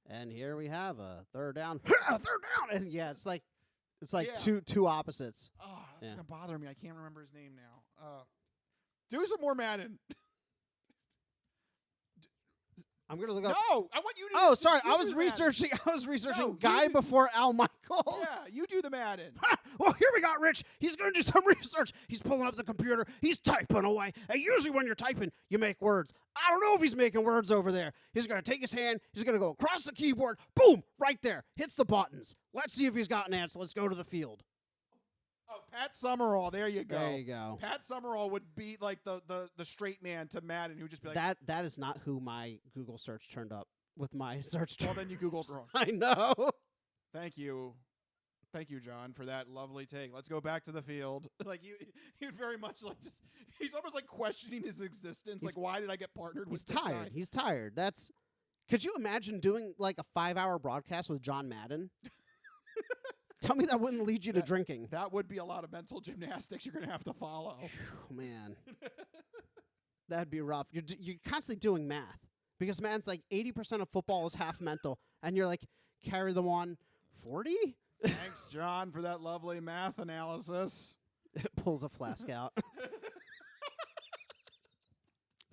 And here we have a third down. Third down. And yeah, it's like two opposites. Oh, that's going to bother me. I can't remember his name now. Do some more Madden. I'm gonna look up. No, I want you to. Oh, sorry. you I was do the Madden. researching No, Guy before Al Michaels. Yeah, you do the Madden. Well, here we got Rich. He's going to do some research. He's pulling up the computer. He's typing away. And usually when you're typing, you make words. I don't know if he's making words over there. He's going to take his hand. He's going to go across the keyboard. Boom, right there. Hits the buttons. Let's see if he's got an answer. Let's go to the field. Oh, Pat Summerall. There you go. There you go. Pat Summerall would be like the straight man to Madden, who would just be like that is not who my Google search turned up with my search term. Well, then you Googled wrong. I know. Thank you, John, for that lovely take. Let's go back to the field. Like you'd very much like just. He's almost like questioning his existence. Like, why did I get partnered with this guy? He's tired. Could you imagine doing like a 5-hour broadcast with John Madden? Tell me that wouldn't lead you to drinking. That would be a lot of mental gymnastics you're going to have to follow. Oh, man. That'd be rough. You're constantly doing math because Madden's like 80% of football is half mental, and you're like, carry them on 40? Thanks, John, for that lovely math analysis. It pulls a flask out.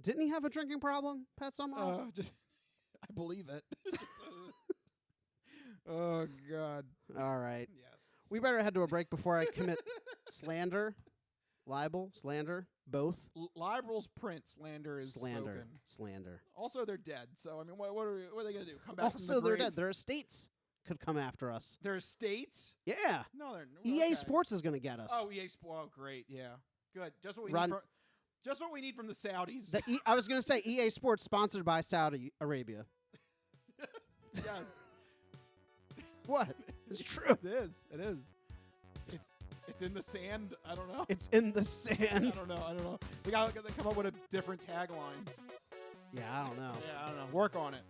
Didn't he have a drinking problem, Pat Summerall? I believe it. Oh, God. All right. Yes. We better head to a break before I commit libel, slander, both. Liberals print, slander is spoken. Slander. Also, they're dead. So, I mean, what are they going to do? Come back Also, from the they're grave? dead. Their estates could come after us. Their estates? Yeah. No, they're EA okay. Sports is going to get us. Oh, EA Sports. Oh, great. Yeah. Good. Just what we need from the Saudis. I was going to say EA Sports sponsored by Saudi Arabia. Yes. What? It's true. It is. It's in the sand. I don't know. It's in the sand. I don't know. We got to come up with a different tagline. Yeah, I don't know. Yeah, I don't know. Work on it.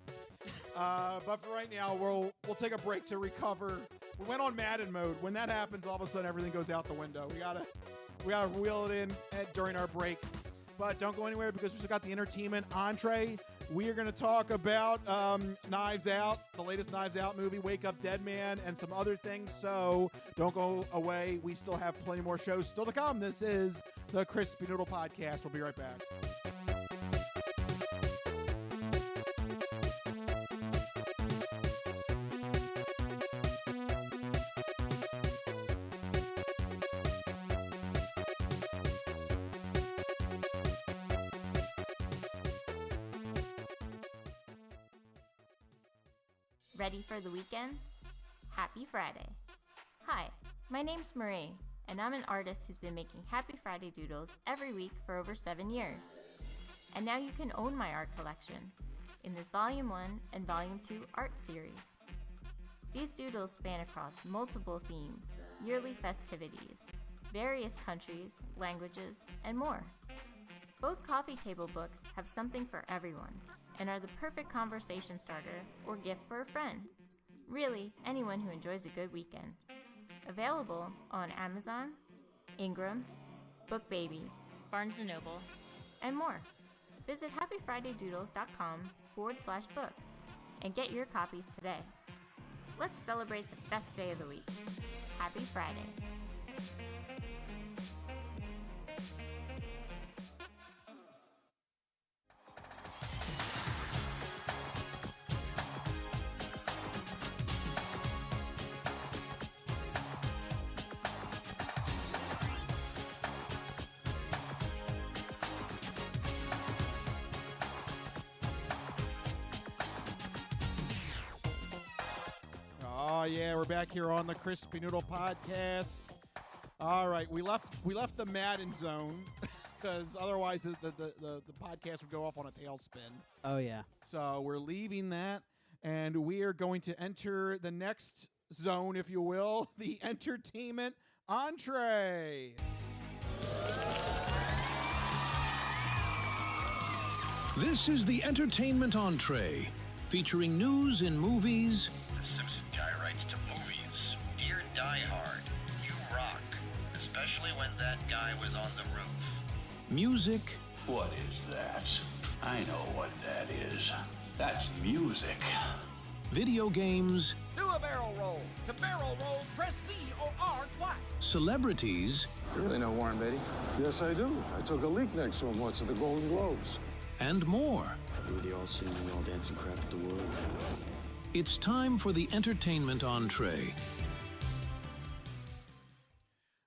But for right now, we'll take a break to recover. We went on Madden mode. When that happens, all of a sudden everything goes out the window. We gotta reel it in during our break. But don't go anywhere because we still got the entertainment entree. We are going to talk about Knives Out, the latest Knives Out movie, Wake Up Dead Man, and some other things. So don't go away. We still have plenty more shows still to come. This is the Crispy Noodle Podcast. We'll be right back. Ready for the weekend? Happy Friday. Hi, my name's Marie, and I'm an artist who's been making Happy Friday doodles every week for over 7 years. And now you can own my art collection in this Volume 1 and Volume 2 art series. These doodles span across multiple themes, yearly festivities, various countries, languages, and more. Both coffee table books have something for everyone and are the perfect conversation starter or gift for a friend. Really, anyone who enjoys a good weekend. Available on Amazon, Ingram, BookBaby, Barnes & Noble, and more. Visit happyfridaydoodles.com/books and get your copies today. Let's celebrate the best day of the week. Happy Friday. Oh yeah, we're back here on the Crispy Noodle Podcast. All right, we left the Madden zone because otherwise the podcast would go off on a tailspin. Oh yeah. So we're leaving that, and we are going to enter the next zone, if you will, the entertainment entree. This is the entertainment entree, featuring news in movies. The Simpson guy writes to movies. Dear Die Hard, you rock. Especially when that guy was on the roof. Music. What is that? I know what that is. That's music. Video games. Do a barrel roll. To barrel roll, press C or R twice. Celebrities. You really know Warren Beatty? Yes, I do. I took a leak next to him once at the Golden Globes. And more. Do the all singing, all dancing crap at the world. It's time for the entertainment entree.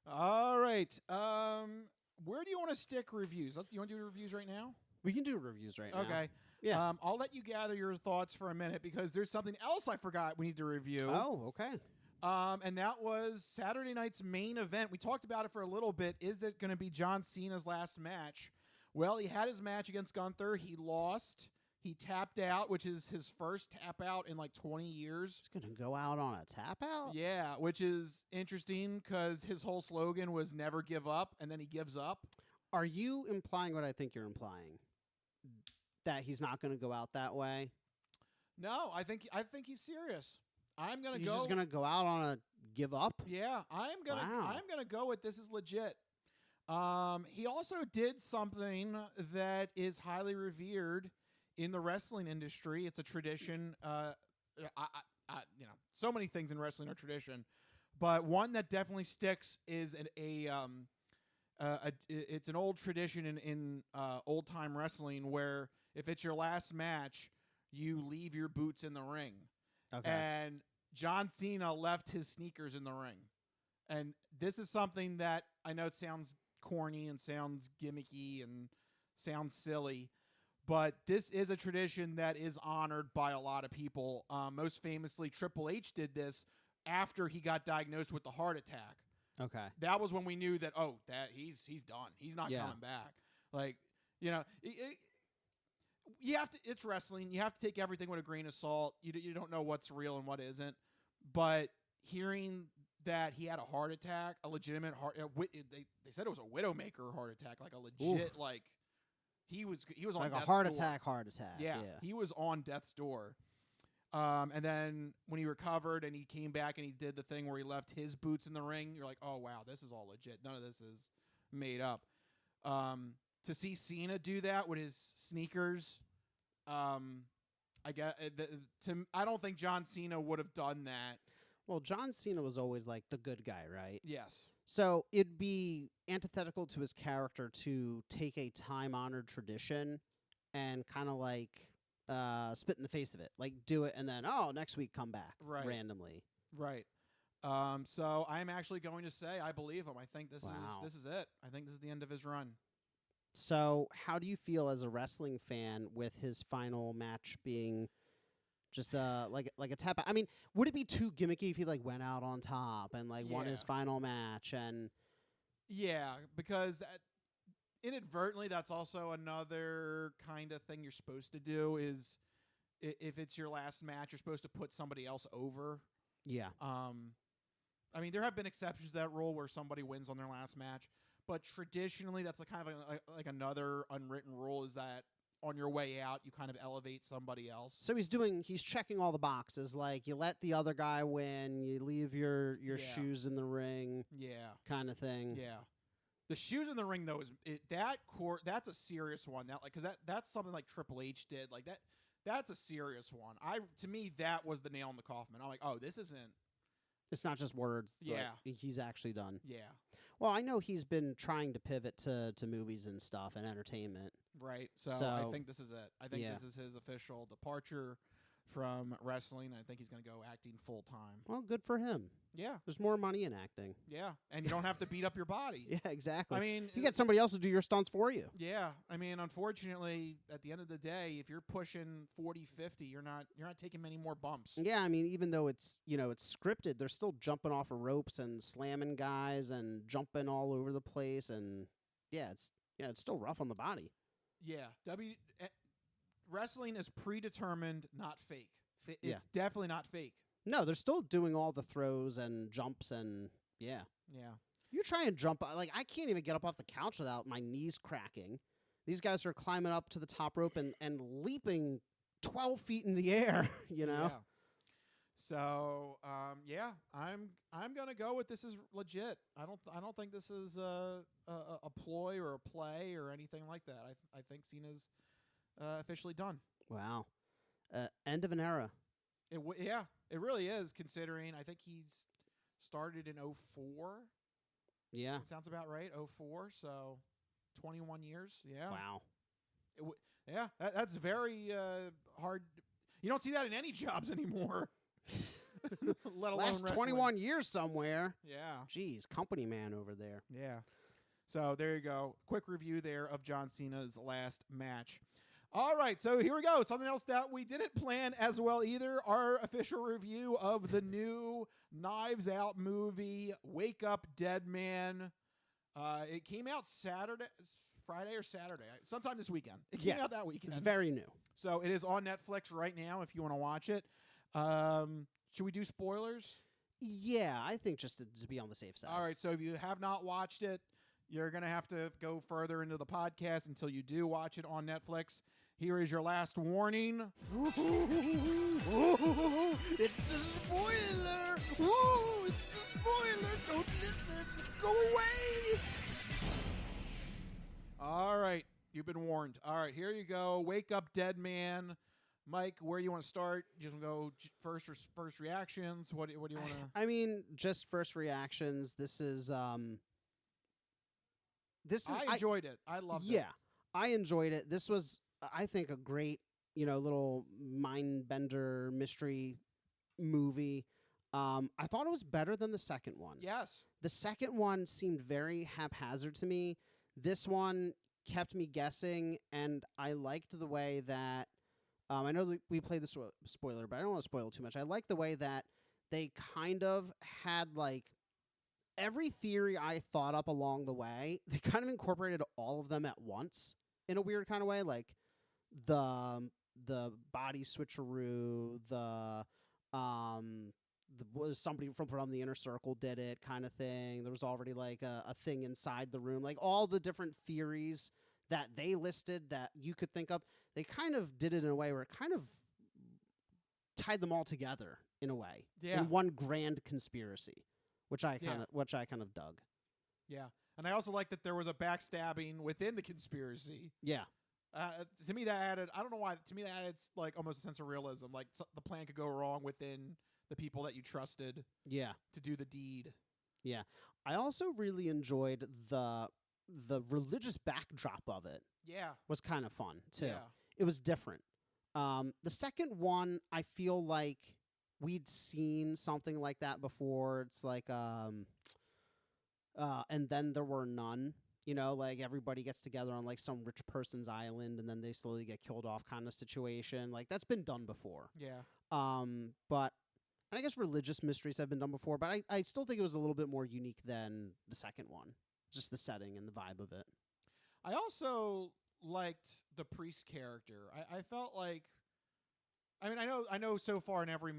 All right. Where do you want to stick reviews? You want to do reviews right now? We can do reviews right now. Okay. Yeah. I'll let you gather your thoughts for a minute because there's something else I forgot we need to review. Oh, okay. And that was Saturday night's main event. We talked about it for a little bit. Is it going to be John Cena's last match? Well, he had his match against Gunther. He lost. He tapped out, which is his first tap out in like 20 years. He's going to go out on a tap out? Yeah, which is interesting because his whole slogan was never give up, and then he gives up. Are you implying what I think you're implying? That he's not going to go out that way? No, I think he's serious. I'm gonna He's go. just gonna go out on a give up. Yeah, I'm gonna go with this is legit. He also did something that is highly revered in the wrestling industry. It's a tradition. So many things in wrestling are tradition, but one that definitely sticks is it's an old tradition in old time wrestling where if it's your last match, you leave your boots in the ring. Okay. And John Cena left his sneakers in the ring. And this is something that I know it sounds corny and sounds gimmicky and sounds silly, but this is a tradition that is honored by a lot of people. Most famously, Triple H did this after he got diagnosed with the heart attack. Okay. That was when we knew that, that he's done. He's not coming back. Like, you have to. It's wrestling. You have to take everything with a grain of salt. You don't know what's real and what isn't. But hearing that he had a heart attack, a legitimate heart, they said it was a widowmaker heart attack, like a legit he was on like death's a heart door. attack. Yeah, he was on death's door. And then when he recovered and he came back and he did the thing where he left his boots in the ring, you're like, oh wow, this is all legit. None of this is made up. To see Cena do that with his sneakers, I don't think John Cena would have done that. Well, John Cena was always like the good guy, right? Yes. So it'd be antithetical to his character to take a time-honored tradition and kind of like spit in the face of it. Like do it and then, next week come back randomly. Right. So I'm actually going to say I believe him. I think this is it. I think this is the end of his run. So how do you feel as a wrestling fan with his final match being just like a tap out? I mean, would it be too gimmicky if he like went out on top and like won his final match? And yeah, because inadvertently that's also another kind of thing you're supposed to do is if it's your last match, you're supposed to put somebody else over. Yeah. I mean, there have been exceptions to that rule where somebody wins on their last match. But traditionally, that's kind of like another unwritten rule is that on your way out, you kind of elevate somebody else. So he's checking all the boxes. Like you let the other guy win, you leave your shoes in the ring, kind of thing. Yeah, the shoes in the ring though that's a serious one. That's something like Triple H did. Like that's a serious one. To me, that was the nail in the coffin. I'm like, oh, this isn't. It's not just words. It's like he's actually done. Yeah. Well, I know he's been trying to pivot to movies and stuff and entertainment. Right. So I think this is it. I think this is his official departure from wrestling. I think he's going to go acting full time. Well, good for him. Yeah. There's more money in acting. Yeah. And you don't have to beat up your body. Yeah, exactly. I mean, you get somebody else to do your stunts for you. Yeah. I mean, unfortunately, at the end of the day, if you're pushing 40, 50, you're not taking many more bumps. Yeah, I mean, even though it's scripted, they're still jumping off of ropes and slamming guys and jumping all over the place and it's still rough on the body. Yeah. Wrestling is predetermined, not fake. It's definitely not fake. No, they're still doing all the throws and jumps and yeah. You try and jump like I can't even get up off the couch without my knees cracking. These guys are climbing up to the top rope and leaping 12 feet in the air, you know. Yeah. So, I'm going to go with this is legit. I don't think this is a ploy or a play or anything like that. I think Cena's officially done. Wow. End of an era. It really is, considering I think he's started in 2004. Yeah. Sounds about right, 2004, so 21 years. Yeah. Wow. Yeah, that's very hard. You don't see that in any jobs anymore. Let alone last wrestling. 21 years somewhere. Yeah. Jeez, company man over there. Yeah. So there you go. Quick review there of John Cena's last match. All right, so here we go. Something else that we didn't plan as well either. Our official review of the new Knives Out movie, Wake Up Dead Man. It came out Friday or Saturday, sometime this weekend. It came out that weekend. It's very new. So it is on Netflix right now if you want to watch it. Should we do spoilers? Yeah, I think just to be on the safe side. All right, so if you have not watched it, you're going to have to go further into the podcast until you do watch it on Netflix. Here is your last warning. It's a spoiler. Ooh, it's a spoiler. Don't listen. Go away. All right, you've been warned. All right, here you go. Wake Up Dead Man. Mike, where do you want to start? You just want to go first reactions? What do you want to? I mean, just first reactions. This is. I enjoyed it. I loved it. Yeah, I enjoyed it. This was, I think, a great, little mind bender mystery movie. I thought it was better than the second one. Yes. The second one seemed very haphazard to me. This one kept me guessing, and I liked the way that. I know we played the spoiler, but I don't want to spoil too much. I like the way that they kind of had every theory I thought up along the way. They kind of incorporated all of them at once in a weird kind of way, like the body switcheroo, somebody from the inner circle did it kind of thing. There was already a thing inside the room, all the different theories that they listed that you could think of. They kind of did it in a way where it kind of tied them all together in a way, in one grand conspiracy, which I kind of dug. Yeah, and I also like that there was a backstabbing within the conspiracy. Yeah. To me, that added. I don't know why. To me, that added almost a sense of realism. The plan could go wrong within the people that you trusted. Yeah. To do the deed. Yeah, I also really enjoyed the religious backdrop of it. Yeah. Was kind of fun too. Yeah. It was different. The second one, I feel like we'd seen something like that before. It's and then there were none. Everybody gets together on some rich person's island, and then they slowly get killed off kind of situation. That's been done before. Yeah. But and I guess religious mysteries have been done before, but I still think it was a little bit more unique than the second one. Just the setting and the vibe of it. I also liked the priest character. I felt like, I know so far in every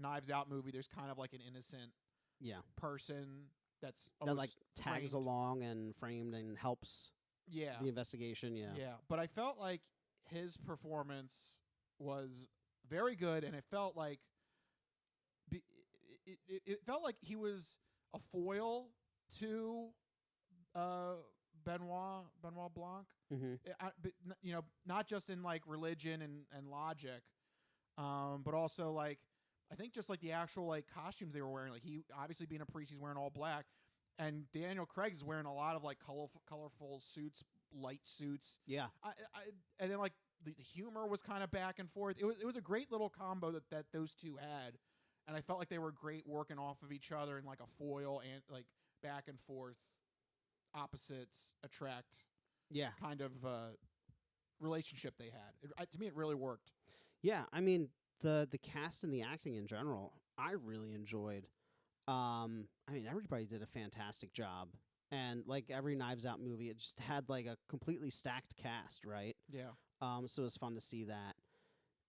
Knives Out movie, there's kind of an innocent person that tags framed along and framed and helps the investigation. Yeah, but I felt like his performance was very good, and it felt like it felt like he was a foil to Benoit Blanc. But, not just in religion and logic, but also I think just the actual costumes they were wearing. He obviously being a priest, he's wearing all black, and Daniel Craig is wearing a lot of colorful suits, light suits. Yeah, and then the humor was kind of back and forth. It was a great little combo that those two had, and I felt like they were great working off of each other in a foil and back and forth. Opposites attract kind of relationship they had. To me, it really worked. Yeah, I mean, the cast and the acting in general, I really enjoyed. Everybody did a fantastic job. And every Knives Out movie, it just had a completely stacked cast, right? Yeah. So it was fun to see that.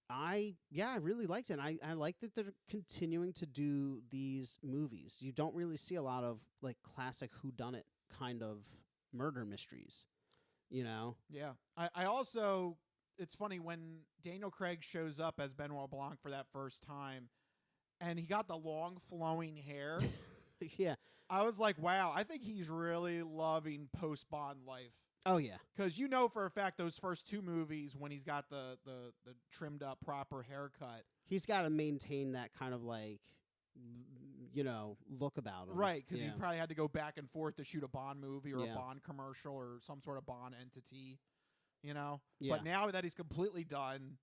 I really liked it. And I like that they're continuing to do these movies. You don't really see a lot of classic whodunit kind of murder mysteries, Yeah. I also, it's funny when Daniel Craig shows up as Benoit Blanc for that first time, and he got the long flowing hair. Yeah. I was like, wow, I think he's really loving post-Bond life. Oh, yeah. Because for a fact those first two movies, when he's got the trimmed up proper haircut, he's got to maintain that kind of look about him. Right, because he probably had to go back and forth to shoot a Bond movie or a Bond commercial or some sort of Bond entity. But now that he's completely done,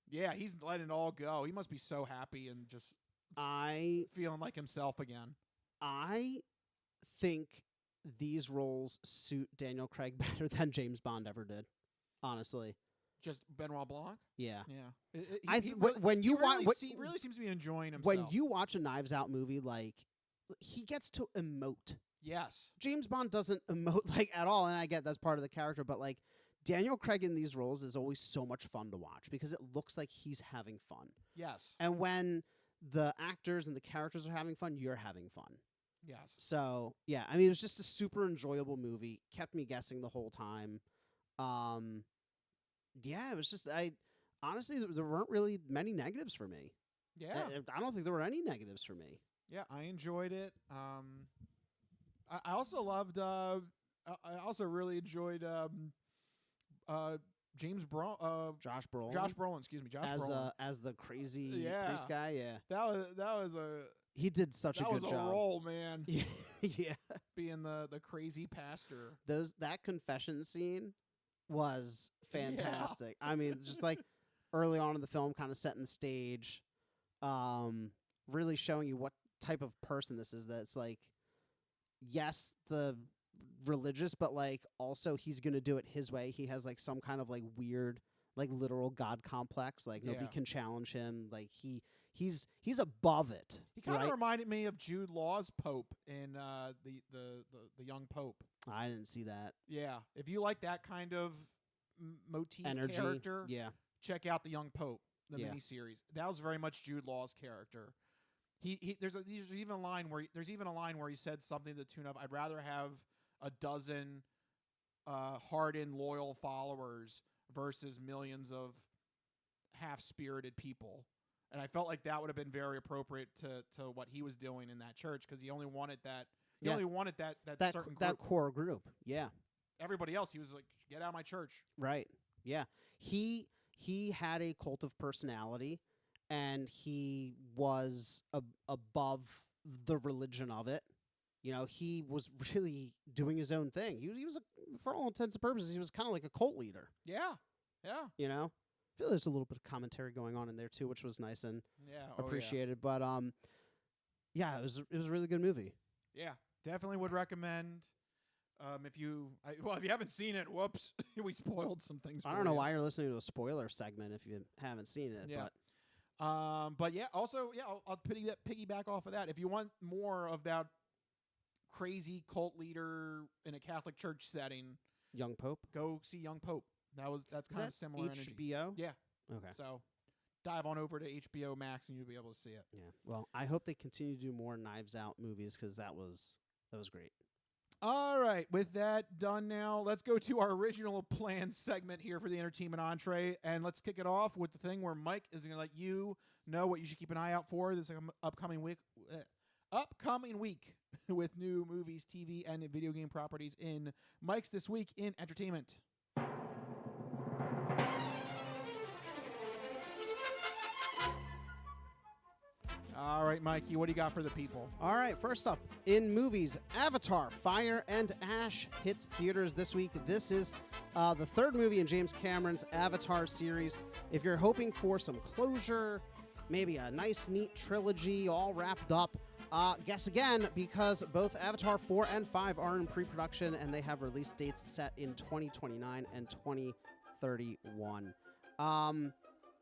he's letting it all go. He must be so happy and just feeling like himself again. I think these roles suit Daniel Craig better than James Bond ever did, honestly. Just Benoit Blanc? Yeah. He really seems to be enjoying himself. When you watch a Knives Out movie, like, he gets to emote. Yes. James Bond doesn't emote, like, at all, and I get that's part of the character, but, like, Daniel Craig in these roles is always so much fun to watch because it looks like he's having fun. Yes. And when the actors and the characters are having fun, you're having fun. Yes. So, yeah, I mean, it was just a super enjoyable movie. Kept me guessing the whole time. Yeah, it was just, honestly, there weren't really many negatives for me. Yeah. I don't think there were any negatives for me. Yeah, I enjoyed it. I also loved, I also really enjoyed Josh Brolin, excuse me. Josh Brolin. As the crazy priest guy, That was he did such a good job. That was a role, man. Yeah. Being the crazy pastor. That confession scene was fantastic. I mean, just like early on in the film, kind of setting the stage, really showing you what type of person this is. That's like, yes, the religious, but like also he's gonna do it his way. He has like some kind of like weird, like literal God complex. Like nobody can challenge him. Like he's above it. He kind of reminded me of Jude Law's Pope in the young Pope. I didn't see that. Yeah, if you like that kind of motif energy, character, check out the Young Pope, the miniseries. That was very much Jude Law's character. There's even a line where he said something to the tune of, "I'd rather have a dozen hardened, loyal followers versus millions of half-spirited people." And I felt like that would have been very appropriate to what he was doing in that church because he only wanted that. He only wanted that certain group. That core group. Yeah. Everybody else, he was like, "Get out of my church." Right. Yeah. He had a cult of personality, and he was above the religion of it. He was really doing his own thing. He was for all intents and purposes, he was kind of like a cult leader. Yeah. I feel there's a little bit of commentary going on in there too, which was nice and appreciated. But it was a really good movie. Yeah, definitely would recommend. If you haven't seen it, whoops, we spoiled some things. I don't know why you're listening to a spoiler segment if you haven't seen it. Yeah. But yeah, also I'll piggyback off of that. If you want more of that crazy cult leader in a Catholic church setting, Young Pope, go see Young Pope. That's kind of similar HBO? Energy. Yeah. Okay. So dive on over to HBO Max and you'll be able to see it. Yeah. Well, I hope they continue to do more Knives Out movies because that was great. All right. With that done now, let's go to our original planned segment here for the entertainment entree. And let's kick it off with the thing where Mike is going to let you know what you should keep an eye out for this upcoming week with new movies, TV, and video game properties in Mike's This Week in Entertainment. All right, Mikey, what do you got for the people? All right, first up, in movies, Avatar, Fire and Ash hits theaters this week. This is the third movie in James Cameron's Avatar series. If you're hoping for some closure, maybe a nice, neat trilogy all wrapped up, guess again, because both Avatar 4 and 5 are in pre-production, and they have release dates set in 2029 and 2031.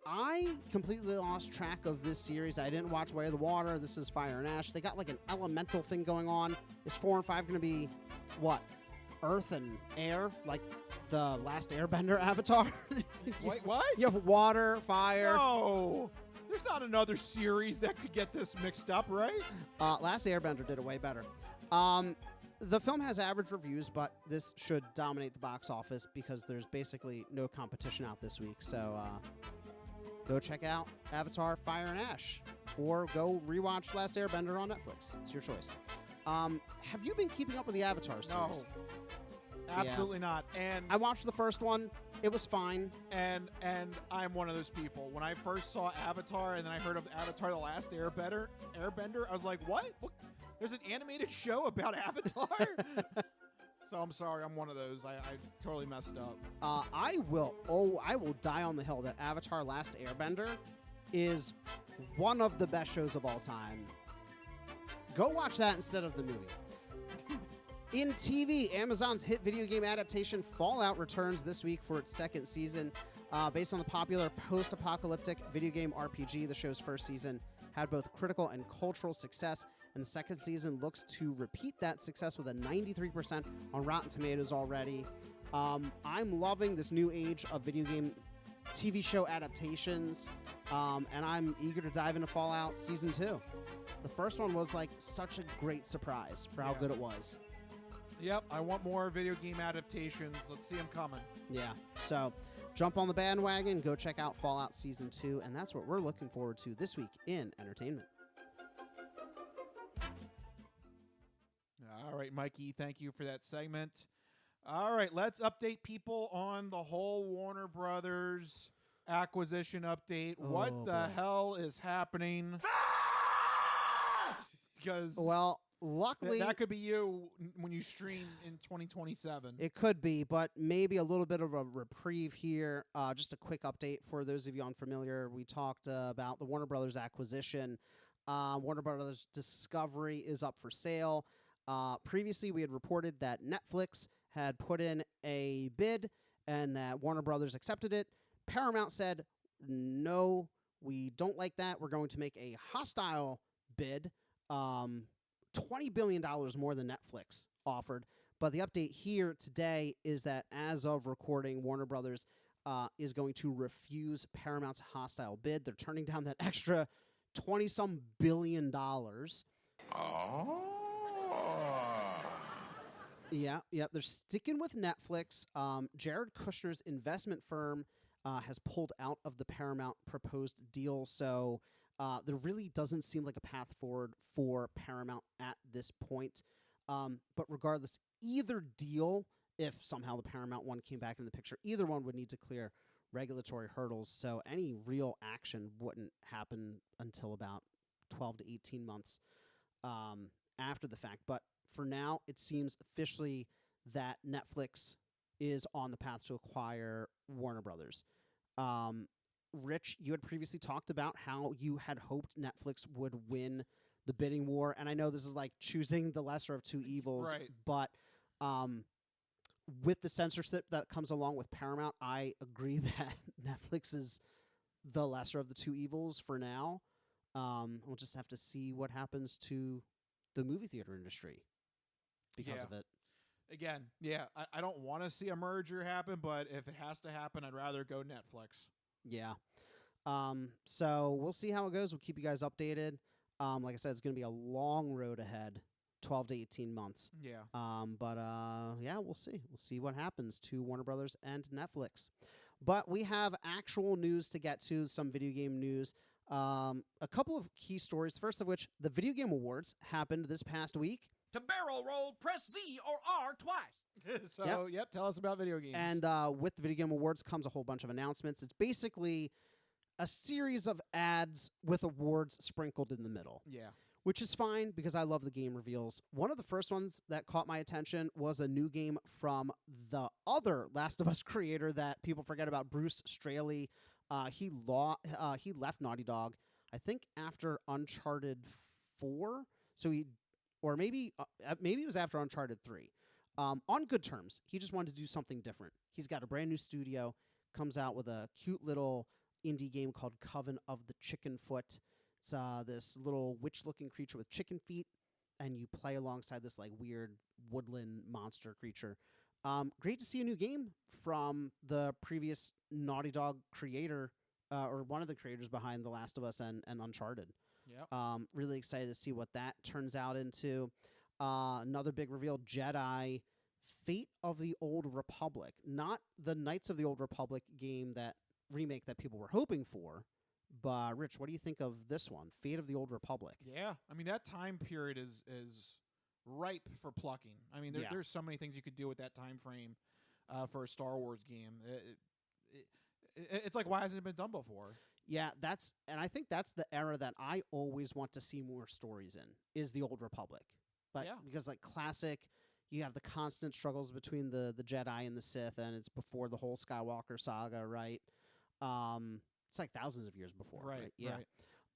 I completely lost track of this series. I didn't watch Way of the Water. This is Fire and Ash. They got like an elemental thing going on. Is 4 and 5 going to be, what, earth and air? Like the last Airbender Avatar? Wait, what? You have water, fire. No. There's not another series that could get this mixed up, right? Last Airbender did it way better. The film has average reviews, but this should dominate the box office because there's basically no competition out this week. So go check out Avatar, Fire and Ash, or go rewatch Last Airbender on Netflix. It's your choice. Have you been keeping up with the Avatar series? No, absolutely not. And I watched the first one. It was fine. And I'm one of those people. When I first saw Avatar and then I heard of Avatar: The Last Airbender, I was like, what? There's an animated show about Avatar? So I'm sorry, I'm one of those. I totally messed up. I will die on the hill that Avatar: Last Airbender is one of the best shows of all time. Go watch that instead of the movie. In TV, Amazon's hit video game adaptation Fallout returns this week for its second season. Based on the popular post-apocalyptic video game RPG, the show's first season had both critical and cultural success, and the second season looks to repeat that success with a 93% on Rotten Tomatoes already. I'm loving this new age of video game TV show adaptations, and I'm eager to dive into Fallout Season 2. The first one was like such a great surprise for how good it was. Yep, I want more video game adaptations. Let's see them coming. Yeah, so jump on the bandwagon, go check out Fallout Season 2, and that's what we're looking forward to this week in entertainment. All right, Mikey, thank you for that segment. All right, let's update people on the whole Warner Brothers acquisition update. What the hell is happening? Because luckily that could be you when you stream in 2027. It could be, but maybe a little bit of a reprieve here. Just a quick update for those of you unfamiliar. We talked about the Warner Brothers acquisition. Warner Brothers Discovery is up for sale. Previously, we had reported that Netflix had put in a bid and that Warner Brothers accepted it. Paramount said, no, we don't like that. We're going to make a hostile bid. $20 billion more than Netflix offered. But the update here today is that as of recording, Warner Brothers is going to refuse Paramount's hostile bid. They're turning down that extra $20-some billion. Yeah, they're sticking with Netflix. Jared Kushner's investment firm has pulled out of the Paramount proposed deal, so there really doesn't seem like a path forward for Paramount at this point. But regardless, either deal, if somehow the Paramount one came back in the picture, either one would need to clear regulatory hurdles, so any real action wouldn't happen until about 12 to 18 months after the fact. But for now, it seems officially that Netflix is on the path to acquire Warner Brothers. Rich, you had previously talked about how you had hoped Netflix would win the bidding war, and I know this is like choosing the lesser of two evils, right. But with the censorship that comes along with Paramount, I agree that Netflix is the lesser of the two evils for now. We'll just have to see what happens to the movie theater industry because of it. Again, I don't want to see a merger happen, but if it has to happen, I'd rather go Netflix. Yeah. So we'll see how it goes. We'll keep you guys updated. Like I said, it's going to be a long road ahead, 12 to 18 months. Yeah. But we'll see. We'll see what happens to Warner Brothers and Netflix. But we have actual news to get to, some video game news. A couple of key stories, first of which, the Video Game Awards happened this past week. To barrel roll, press Z or R twice. So, tell us about video games. And with the Video Game Awards comes a whole bunch of announcements. It's basically a series of ads with awards sprinkled in the middle. Yeah. Which is fine because I love the game reveals. One of the first ones that caught my attention was a new game from the other Last of Us creator that people forget about, Bruce Straley. He left Naughty Dog, I think, after Uncharted 4. Or maybe it was after Uncharted 3. On good terms. He just wanted to do something different. He's got a brand new studio, comes out with a cute little indie game called Coven of the Chicken Foot. It's this little witch-looking creature with chicken feet, and you play alongside this like weird woodland monster creature. Great to see a new game from the previous Naughty Dog creator, or one of the creators behind The Last of Us and Uncharted. Yep. Really excited to see what that turns out into. Another big reveal, Jedi Fate of the Old Republic. Not the Knights of the Old Republic game, that remake that people were hoping for. But, Rich, what do you think of this one, Fate of the Old Republic? Yeah, I mean, that time period is ripe for plucking. I mean, there's so many things you could do with that time frame for a Star Wars game. It's like, why hasn't it been done before? Yeah, and I think that's the era that I always want to see more stories in, is the Old Republic. But because like classic, you have the constant struggles between the Jedi and the Sith, and it's before the whole Skywalker saga, right? It's like thousands of years before, right? Yeah.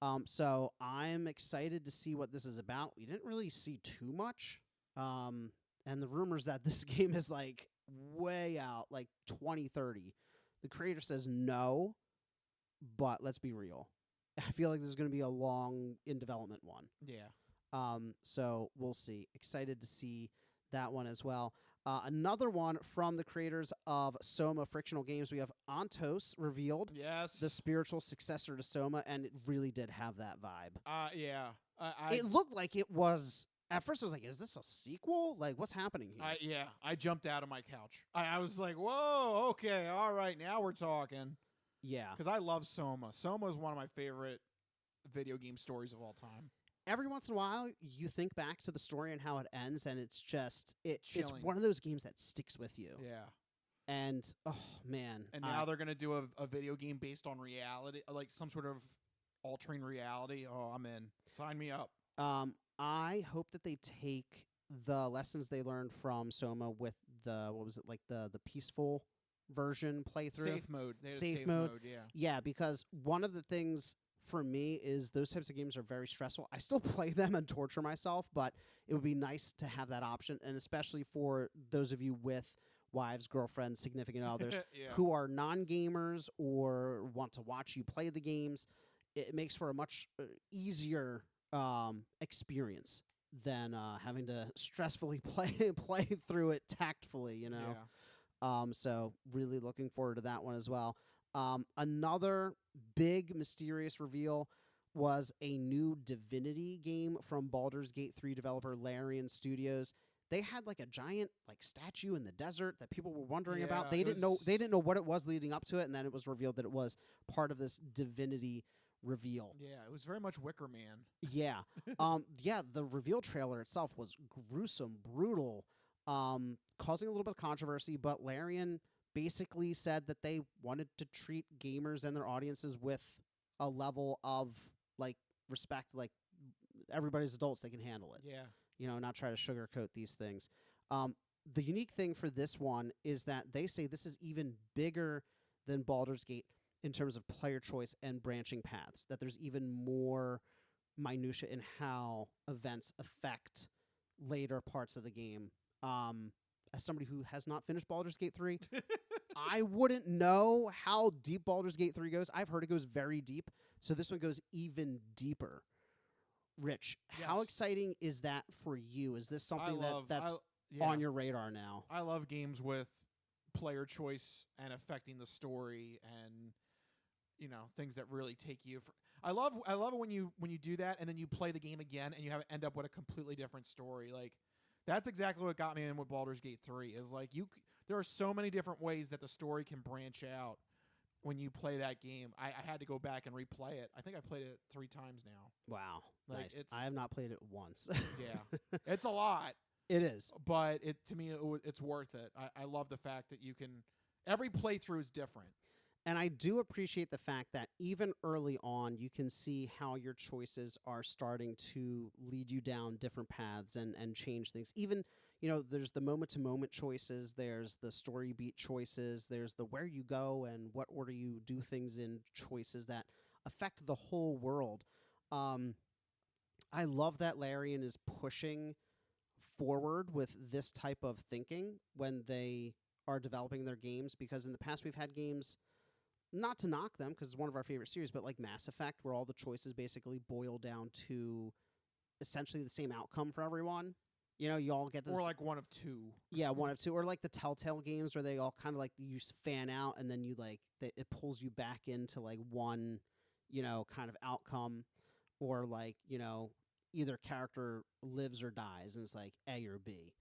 Right. So I'm excited to see what this is about. We didn't really see too much. And the rumors that this game is like way out, like 2030. The creator says no, but let's be real. I feel like this is going to be a long in development one. Yeah. So we'll see. Excited to see that one as well. Another one from the creators of Soma Frictional Games. We have Ontos revealed. Yes. The spiritual successor to Soma, and it really did have that vibe. Yeah. It looked like it was. At first, I was like, "Is this a sequel? Like, what's happening here?" I jumped out of my couch. I was like, "Whoa, okay, all right, now we're talking." Yeah, because I love Soma. Soma is one of my favorite video game stories of all time. Every once in a while, you think back to the story and how it ends, and it's just it's Chilling. one of those games that sticks with you. Yeah. And oh man, And now they're gonna do a video game based on reality, like some sort of altering reality. Oh, I'm in. Sign me up. I hope that they take the lessons they learned from Soma with the the peaceful version playthrough. Safe mode. They had a Safe safe mode. Yeah. Yeah, because one of the things for me is those types of games are very stressful. I still play them and torture myself, but it would be nice to have that option, and especially for those of you with wives, girlfriends, significant others Yeah. who are non-gamers or want to watch you play the games. It makes for a much easier experience than having to stressfully play through it tactfully, you know. Yeah. So really looking forward to that one as well. Another big mysterious reveal was a new Divinity game from Baldur's Gate 3 developer Larian Studios. They had like a giant like statue in the desert that people were wondering about. They didn't know what it was leading up to it, and then it was revealed that it was part of this Divinity reveal. Yeah, it was very much Wicker Man. Yeah. Yeah, the reveal trailer itself was gruesome, brutal, causing a little bit of controversy, but Larian basically said that they wanted to treat gamers and their audiences with a level of like respect, like everybody's adults, they can handle it. Yeah. You know, not try to sugarcoat these things. The unique thing for this one is that they say this is even bigger than Baldur's Gate in terms of player choice and branching paths, that there's even more minutia in how events affect later parts of the game. As somebody who has not finished Baldur's Gate 3, I wouldn't know how deep Baldur's Gate 3 goes. I've heard it goes very deep, so this one goes even deeper. Rich, how exciting is that for you? Is this something that's on your radar now? I love games with player choice and affecting the story and things that really take you for I love it when you do that and then you play the game again and you end up with a completely different story. Like that's exactly what got me in with Baldur's Gate 3 is like there are so many different ways that the story can branch out when you play that game. I had to go back and replay it. I think I played it 3 times now. Wow. Like, nice. I have not played it once. Yeah. It's a lot. It is. But to me, it's worth it. I love the fact that you can every playthrough is different. And I do appreciate the fact that even early on, you can see how your choices are starting to lead you down different paths and change things. Even, there's the moment-to-moment choices, there's the story beat choices, there's the where you go and what order you do things in choices that affect the whole world. I love that Larian is pushing forward with this type of thinking when they are developing their games, because in the past we've had games, not to knock them because it's one of our favorite series, but like Mass Effect, where all the choices basically boil down to essentially the same outcome for everyone. You all get to or like one of two. Yeah, one of two. Or like the Telltale games where they all kind of like you fan out and then you like it pulls you back into like one, kind of outcome, or like, either character lives or dies and it's like A or B.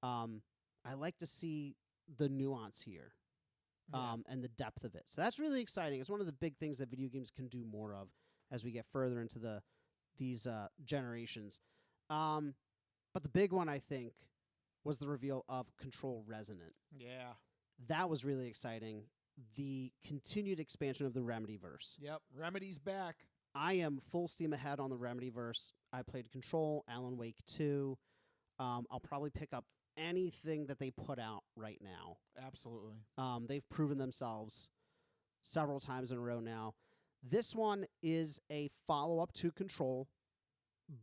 I like to see the nuance here. And the depth of it. So that's really exciting. It's one of the big things that video games can do more of as we get further into these generations. But the big one, I think, was the reveal of Control Resonant. Yeah. That was really exciting. The continued expansion of the Remedyverse. Yep, Remedy's back. I am full steam ahead on the Remedyverse. I played Control, Alan Wake 2. I'll probably pick up anything that they put out right now. Absolutely. They've proven themselves several times in a row now. This one is a follow-up to Control,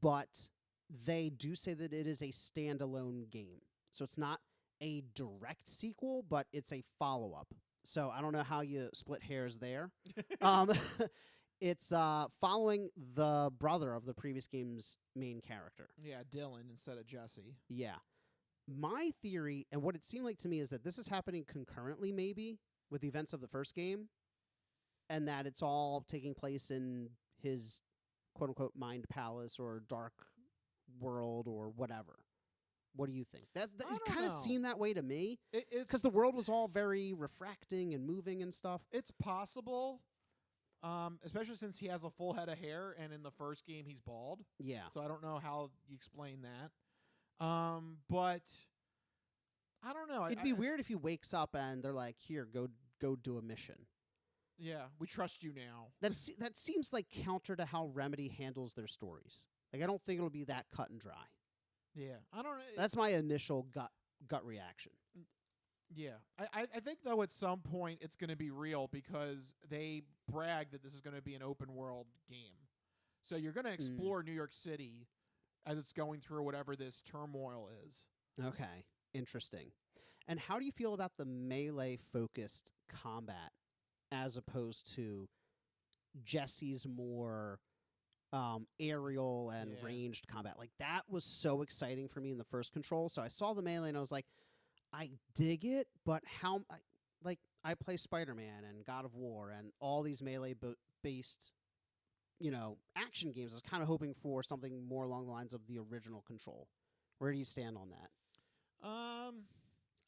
but they do say that it is a standalone game. So it's not a direct sequel, but it's a follow-up. So I don't know how you split hairs there. It's following the brother of the previous game's main character. Yeah, Dylan instead of Jesse. Yeah. My theory, and what it seemed like to me, is that this is happening concurrently, maybe, with the events of the first game, and that it's all taking place in his quote-unquote mind palace or dark world or whatever. What do you think? It kind of seemed that way to me, because the world was all very refracting and moving and stuff. It's possible, especially since he has a full head of hair, and in the first game he's bald. Yeah. So I don't know how you explain that. But I don't know. It'd be weird if he wakes up and they're like, "Here, go do a mission." Yeah, we trust you now. That seems like counter to how Remedy handles their stories. Like, I don't think it'll be that cut and dry. Yeah, I don't know. That's my initial gut reaction. Yeah, I think though at some point it's going to be real, because they brag that this is going to be an open world game. So you're going to explore New York City as it's going through whatever this turmoil is. Okay, interesting. And how do you feel about the melee-focused combat as opposed to Jesse's more aerial and ranged combat? Like, that was so exciting for me in the first Control. So I saw the melee and I was like, I dig it, but I play Spider-Man and God of War and all these melee-based action games. I was kind of hoping for something more along the lines of the original Control. Where do you stand on that?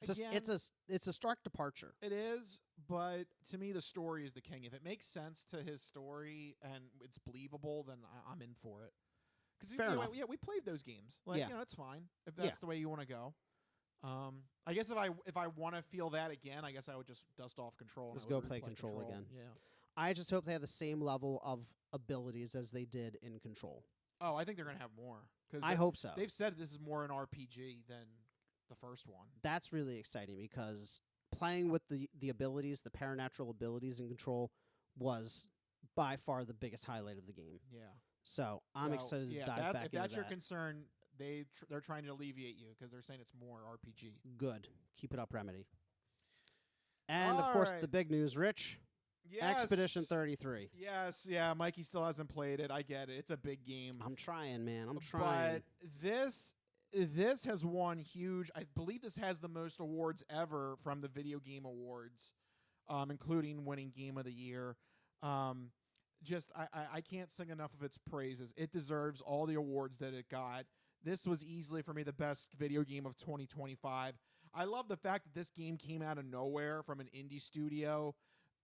It's a stark departure. It is, but to me the story is the king. If it makes sense to his story and it's believable, then I'm in for it. Because we played those games. Like, it's fine if that's the way you want to go. I guess if I want to feel that again, I guess I would just dust off Control. Just go play Control again. Yeah. I just hope they have the same level of abilities as they did in Control. Oh, I think they're going to have more. I hope so. They've said this is more an RPG than the first one. That's really exciting, because playing with the abilities, the paranatural abilities in Control, was by far the biggest highlight of the game. Yeah. So I'm excited to dive back into that. If that's your concern, they're trying to alleviate you, because they're saying it's more RPG. Good. Keep it up, Remedy. And, of course, the big news, Rich. Yes. Expedition 33. Yes, yeah. Mikey still hasn't played it. I get it. It's a big game. I'm trying, man. I'm trying. But this has won huge. I believe this has the most awards ever from the Video Game Awards, including winning Game of the Year. I can't sing enough of its praises. It deserves all the awards that it got. This was easily, for me, the best video game of 2025. I love the fact that this game came out of nowhere from an indie studio,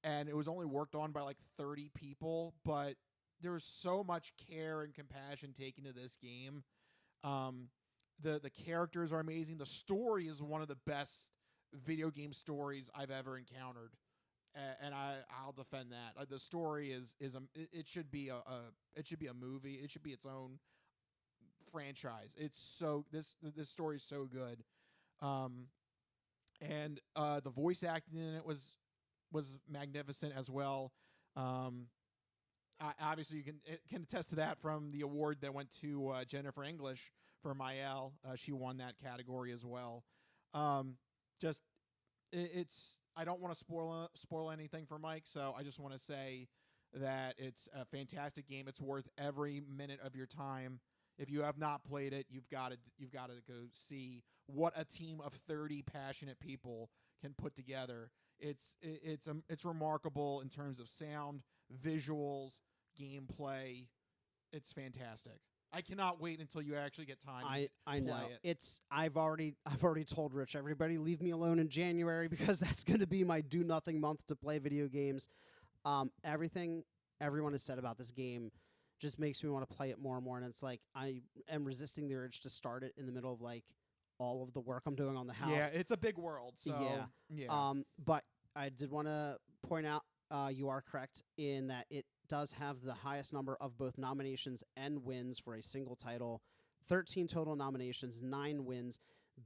and it was only worked on by like 30 people, but there was so much care and compassion taken to this game. The characters are amazing. The story is one of the best video game stories I've ever encountered, and I'll defend that. The story it should be a movie. It should be its own franchise. This story is so good, and the voice acting in it was magnificent as well. Obviously, you can attest to that from the award that went to Jennifer English for Mael. She won that category as well. I don't want to spoil anything for Mike, so I just want to say that it's a fantastic game. It's worth every minute of your time. If you have not played it, you've got to go see what a team of 30 passionate people can put together. It's remarkable in terms of sound, visuals, gameplay. It's fantastic. I cannot wait until you actually get time to I know. play it. I've already told Rich, everybody leave me alone in January, because that's going to be my do nothing month to play video games. Everything everyone has said about this game just makes me want to play it more and more, and it's like I am resisting the urge to start it in the middle of like all of the work I'm doing on the house. Yeah, it's a big world. So yeah. But I did want to point out you are correct in that it does have the highest number of both nominations and wins for a single title. 13 total nominations, 9 wins.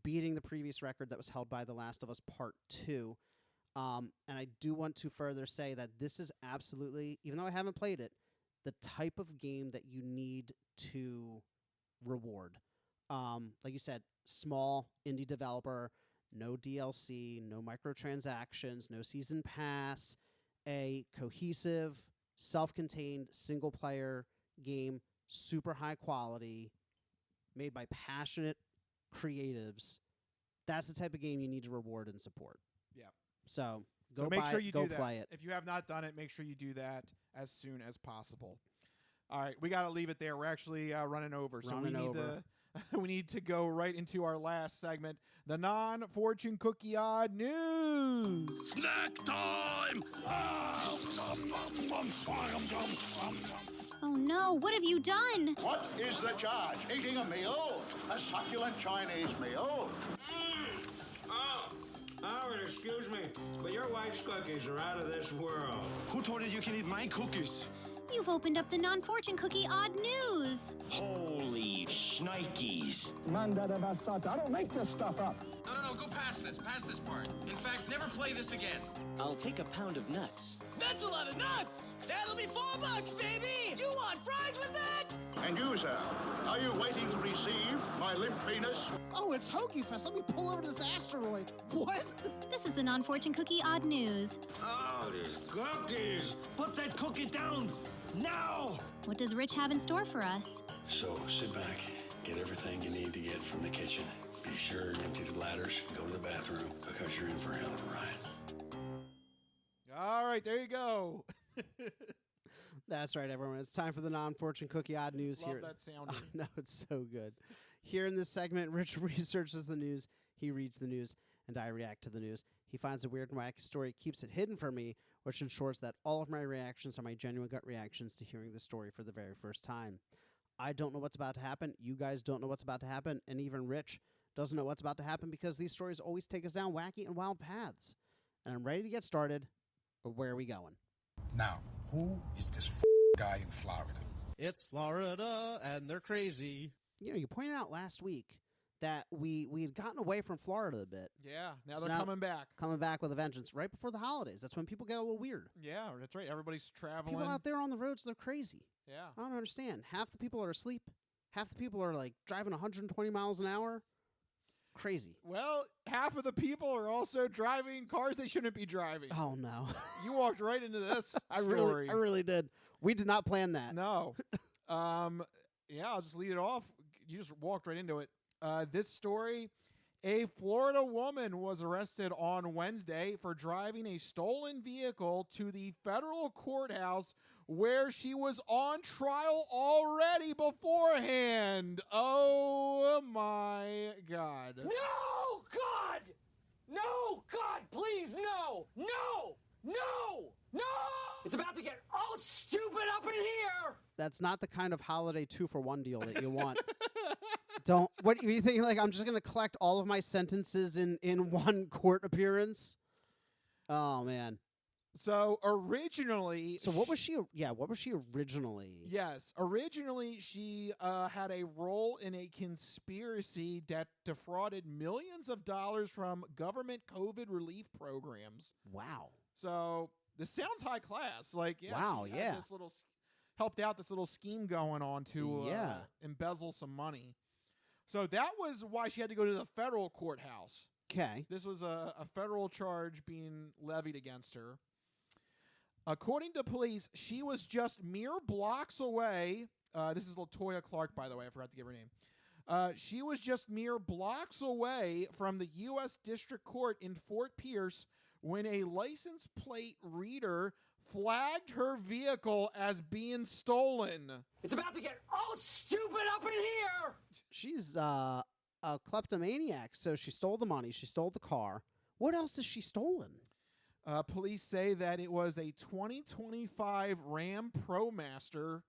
beating the previous record that was held by The Last of Us Part 2. And I do want to further say that this is absolutely, even though I haven't played it, the type of game that you need to reward. Like you said, small indie developer, no DLC, no microtransactions, no season pass, a cohesive, self-contained, single-player game, super high quality, made by passionate creatives. That's the type of game you need to reward and support. Yeah. So make sure you go do play that. it. If you have not done it, make sure you do that as soon as possible. All right, we got to leave it there. We're actually running over, so we need to go right into our last segment, the non-fortune cookie odd news. Snack time! Oh no, what have you done? What is the charge? Eating a meal? A succulent Chinese meal? Oh, Howard, excuse me, but your wife's cookies are out of this world. Who told you you can eat my cookies? You've opened up the non-fortune cookie odd news. Holy shnikes. I don't make this stuff up. No, go past this part. In fact, never play this again. I'll take a pound of nuts. That's a lot of nuts! That'll be $4, baby! You want fries with that? And you, sir, are you waiting to receive my limp penis? Oh, it's Hoagie Fest. Let me pull over this asteroid. What? This is the non-fortune cookie odd news. Oh, these cookies! Put that cookie down! Now! What does Rich have in store for us? So sit back, get everything you need to get from the kitchen. Be sure to empty the bladders, go to the bathroom, because you're in for a hell of a ride. All right, there you go. That's right, everyone. It's time for the non-fortune cookie odd news Love here. that sound. No, it's so good. Here in this segment, Rich researches the news, he reads the news, and I react to the news. He finds a weird and wacky story, keeps it hidden from me, which ensures that all of my reactions are my genuine gut reactions to hearing the story for the very first time. I don't know what's about to happen. You guys don't know what's about to happen. And even Rich doesn't know what's about to happen because these stories always take us down wacky and wild paths. And I'm ready to get started. But where are we going? Now, who is this guy in Florida? It's Florida, and they're crazy. You know, you pointed out last week that we had gotten away from Florida a bit. Yeah, now they're coming back. Coming back with a vengeance right before the holidays. That's when people get a little weird. Yeah, that's right. Everybody's traveling. People out there on the roads, they're crazy. Yeah. I don't understand. Half the people are asleep. Half the people are, like, driving 120 miles an hour. Crazy. Well, half of the people are also driving cars they shouldn't be driving. Oh, no. You walked right into this I story. really did. We did not plan that. No. Yeah, I'll just lead it off. You just walked right into it. This story, a Florida woman was arrested on Wednesday for driving a stolen vehicle to the federal courthouse where she was on trial already beforehand. Oh, my God. No, God! No, God, please, no! No! No! No! It's about to get all stupid up in here! That's not the kind of holiday 2-for-1 deal that you want. What are you thinking? Like, I'm just going to collect all of my sentences in one court appearance? Oh, man. So originally, what was she? Yeah, what was she originally? Yes, originally she had a role in a conspiracy that defrauded millions of dollars from government COVID relief programs. Wow. So this sounds high class. Like, yeah, wow, she had this little helped out this little scheme going on to embezzle some money. So that was why she had to go to the federal courthouse. Okay. This was a federal charge being levied against her. According to police, she was just mere blocks away. This is LaToya Clark, by the way. I forgot to give her name. She was just mere blocks away from the U.S. District Court in Fort Pierce when a license plate reader flagged her vehicle as being stolen. It's about to get all stupid up in here! She's a kleptomaniac, so she stole the money. She stole the car. What else has she stolen? Police say that it was a 2025 Ram ProMaster.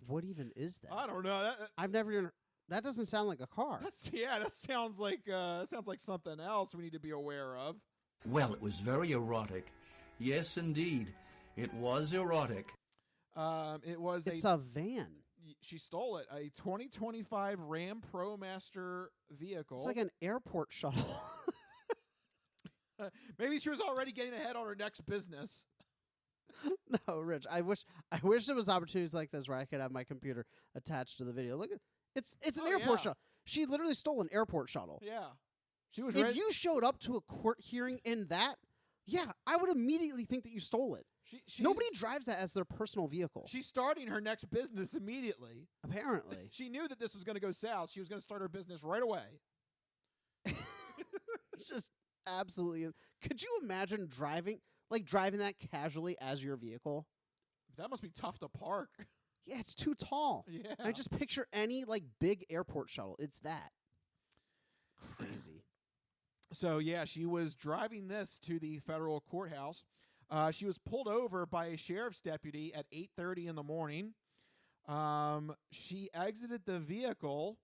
What even is that? I don't know. I've never even. That doesn't sound like a car. That sounds like something else we need to be aware of. Well, it was very erotic. Yes, indeed. It was erotic. It's a van. She stole it. A 2025 Ram ProMaster vehicle. It's like an airport shuttle. Maybe she was already getting ahead on her next business. No, Rich. I wish there was opportunities like this where I could have my computer attached to the video. Look at it's an airport shuttle. She literally stole an airport shuttle. Yeah. She was If you showed up to a court hearing in that, yeah, I would immediately think that you stole it. Nobody drives that as their personal vehicle. She's starting her next business immediately. Apparently. She knew that this was going to go south. She was going to start her business right away. It's just absolutely. Could you imagine driving that casually as your vehicle? That must be tough to park. Yeah, it's too tall. Yeah. I just picture any big airport shuttle. It's that. Crazy. So, yeah, she was driving this to the federal courthouse. She was pulled over by a sheriff's deputy at 8:30 in the morning. She exited the vehicle.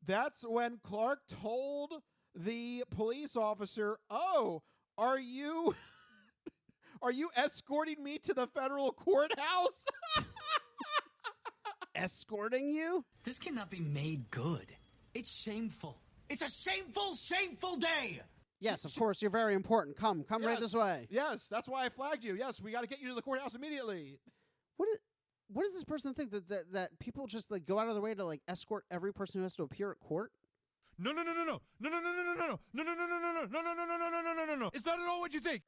That's when Clark told the police officer, "Oh, are you escorting me to the federal courthouse?" Escorting you? This cannot be made good. It's shameful. It's a shameful, shameful day. Yes, of course. You're very important. Come Yes. right this way. Yes, that's why I flagged you. Yes, we got to get you to the courthouse immediately. What does this person think that people just go out of their way to escort every person who has to appear at court? No. It's not at all what you think.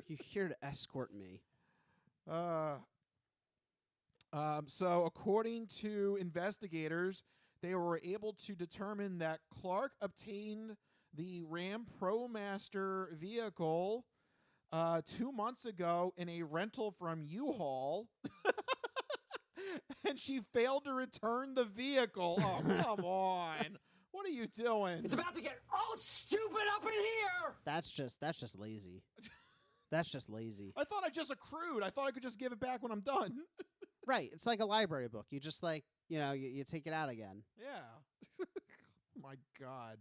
You're here to escort me. So according to investigators, they were able to determine that Clark obtained the Ram ProMaster vehicle 2 months ago in a rental from U-Haul. And she failed to return the vehicle. Oh, come on. What are you doing? It's about to get all stupid up in here. That's just lazy. That's just lazy. I thought I just accrued. I thought I could just give it back when I'm done. Right. It's like a library book. You just you take it out again. Yeah. My God.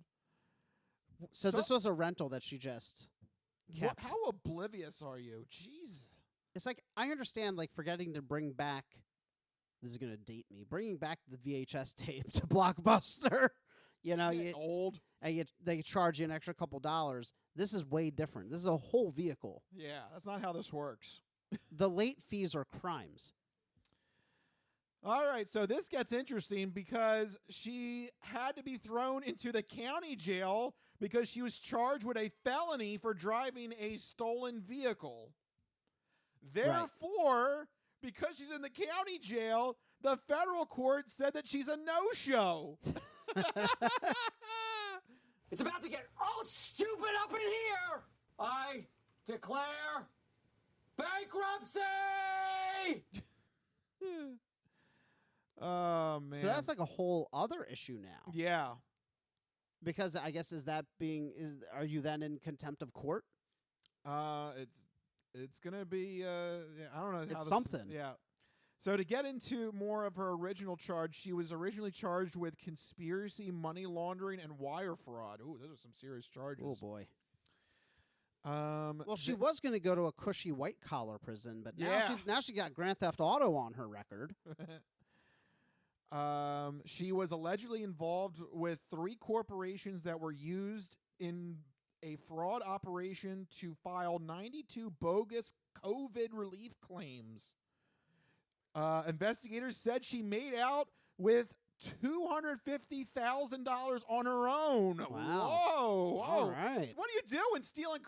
So this was a rental that she just kept. How oblivious are you? Jeez. It's I understand forgetting to bring back. This is going to date me. Bringing back the VHS tape to Blockbuster. Old. And they charge you an extra couple dollars. This is way different. This is a whole vehicle. Yeah, that's not how this works. The late fees are crimes. All right, so this gets interesting because she had to be thrown into the county jail because she was charged with a felony for driving a stolen vehicle. Therefore, because she's in the county jail, the federal court said that she's a no-show. It's about to get all stupid up in here. I declare bankruptcy. Oh, man. So that's a whole other issue now. Yeah. Because I guess are you then in contempt of court? It's gonna be I don't know. It's something. Yeah. So to get into more of her original charge, she was originally charged with conspiracy, money laundering, and wire fraud. Ooh, those are some serious charges. Oh boy. Well, she was going to go to a cushy white collar prison, but now she got Grand Theft Auto on her record. She was allegedly involved with 3 corporations that were used in a fraud operation to file 92 bogus COVID relief claims. Investigators said she made out with $250,000 on her own. Wow. Whoa. All right. What are you doing stealing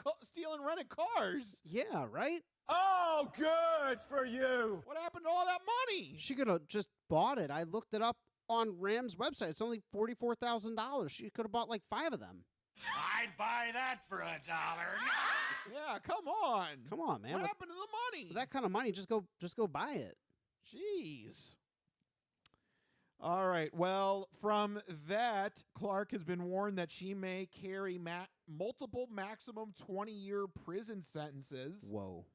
rented cars? Yeah, right? Oh, good for you. What happened to all that money? She could have just bought it. I looked it up on Ram's website. It's only $44,000. She could have bought 5 of them. I'd buy that for $1. Yeah, come on. Come on, man. What happened to the money? With that kind of money, just go buy it. Jeez. All right. Well, from that, Clark has been warned that she may carry multiple maximum 20-year prison sentences. Whoa.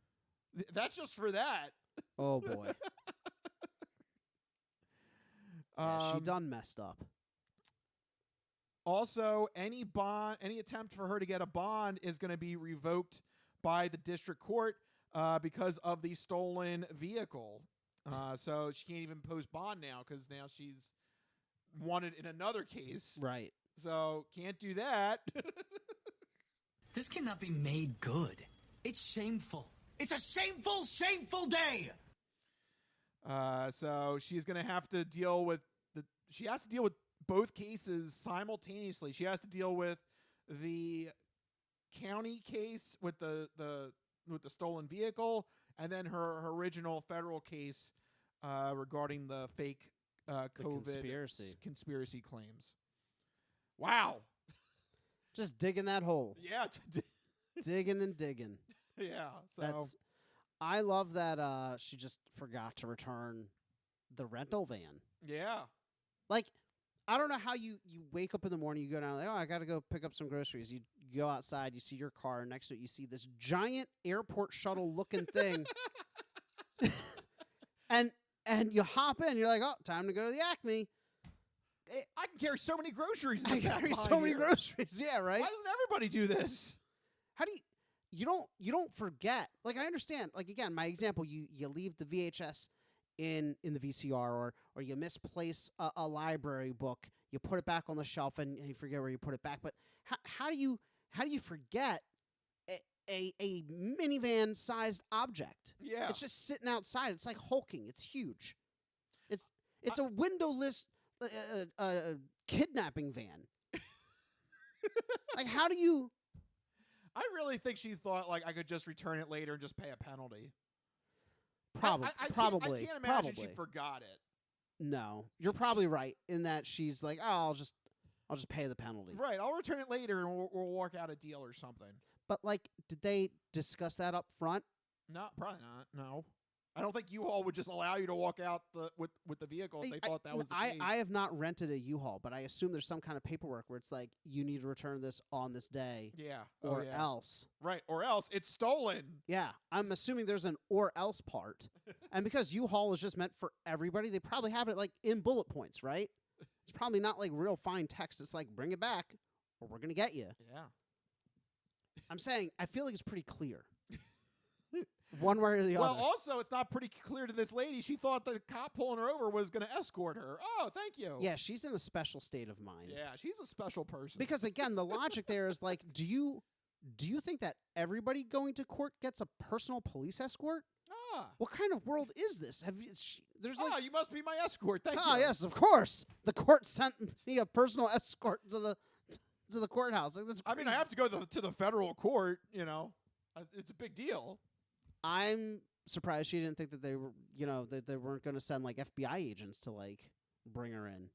That's just for that. Oh, boy. She done messed up. Also, any attempt for her to get a bond is going to be revoked by the district court because of the stolen vehicle. So she can't even post bond now because now she's wanted in another case. Right. So can't do that. This cannot be made good. It's shameful. It's a shameful, shameful day. So she's going to have to deal with she has to deal with both cases simultaneously. She has to deal with the county case with the stolen vehicle, and then her original federal case regarding the fake COVID conspiracy claims. Wow. Just digging that hole. Yeah. Digging and digging. Yeah. So I love that she just forgot to return the rental van. Yeah. Like, I don't know how you wake up in the morning, you go down, like, oh, I got to go pick up some groceries. You go outside, you see your car, and next to it, you see this giant airport shuttle looking thing. and you hop in, you're like, oh, time to go to the Acme. I can carry so many groceries. I carry so many groceries. Yeah, right? Why doesn't everybody do this? How do you don't forget. Like, I understand. Like, again, my example, you leave the VHS in the VCR, or you misplace a library book, you put it back on the shelf and you forget where you put it back. But how do you forget a minivan sized object? Yeah, it's just sitting outside. It's like hulking. It's huge. It's a windowless kidnapping van. Like, how do you? I really think she thought like I could just return it later and just pay a penalty. Probably. I can't imagine she forgot it. No, you're probably right in that she's like, oh, I'll just pay the penalty. Right, I'll return it later and we'll work out a deal or something. But like, did they discuss that up front? No, probably not. No, I don't think U-Haul would just allow you to walk out with the vehicle if they thought that was the case. I have not rented a U-Haul, but I assume there's some kind of paperwork where it's like you need to return this on this day. Yeah, or else. Right, or else it's stolen. Yeah, I'm assuming there's an or else part, and because U-Haul is just meant for everybody, they probably have it like in bullet points, right? It's probably not like real fine text. It's like bring it back, or we're gonna get you. Yeah. I'm saying I feel like it's pretty clear. One way or the other. Well, also, it's not pretty clear to this lady. She thought the cop pulling her over was going to escort her. Oh, thank you. Yeah, she's in a special state of mind. Yeah, she's a special person. Because, again, the logic there is like, do you think that everybody going to court gets a personal police escort? Ah. What kind of world is this? There's like, you must be my escort. Thank you. Oh, yes, of course. The court sent me a personal escort to the courthouse. Like, I mean, I have to go to the federal court, you know. It's a big deal. I'm surprised she didn't think that they were, that they weren't going to send like FBI agents to like bring her in.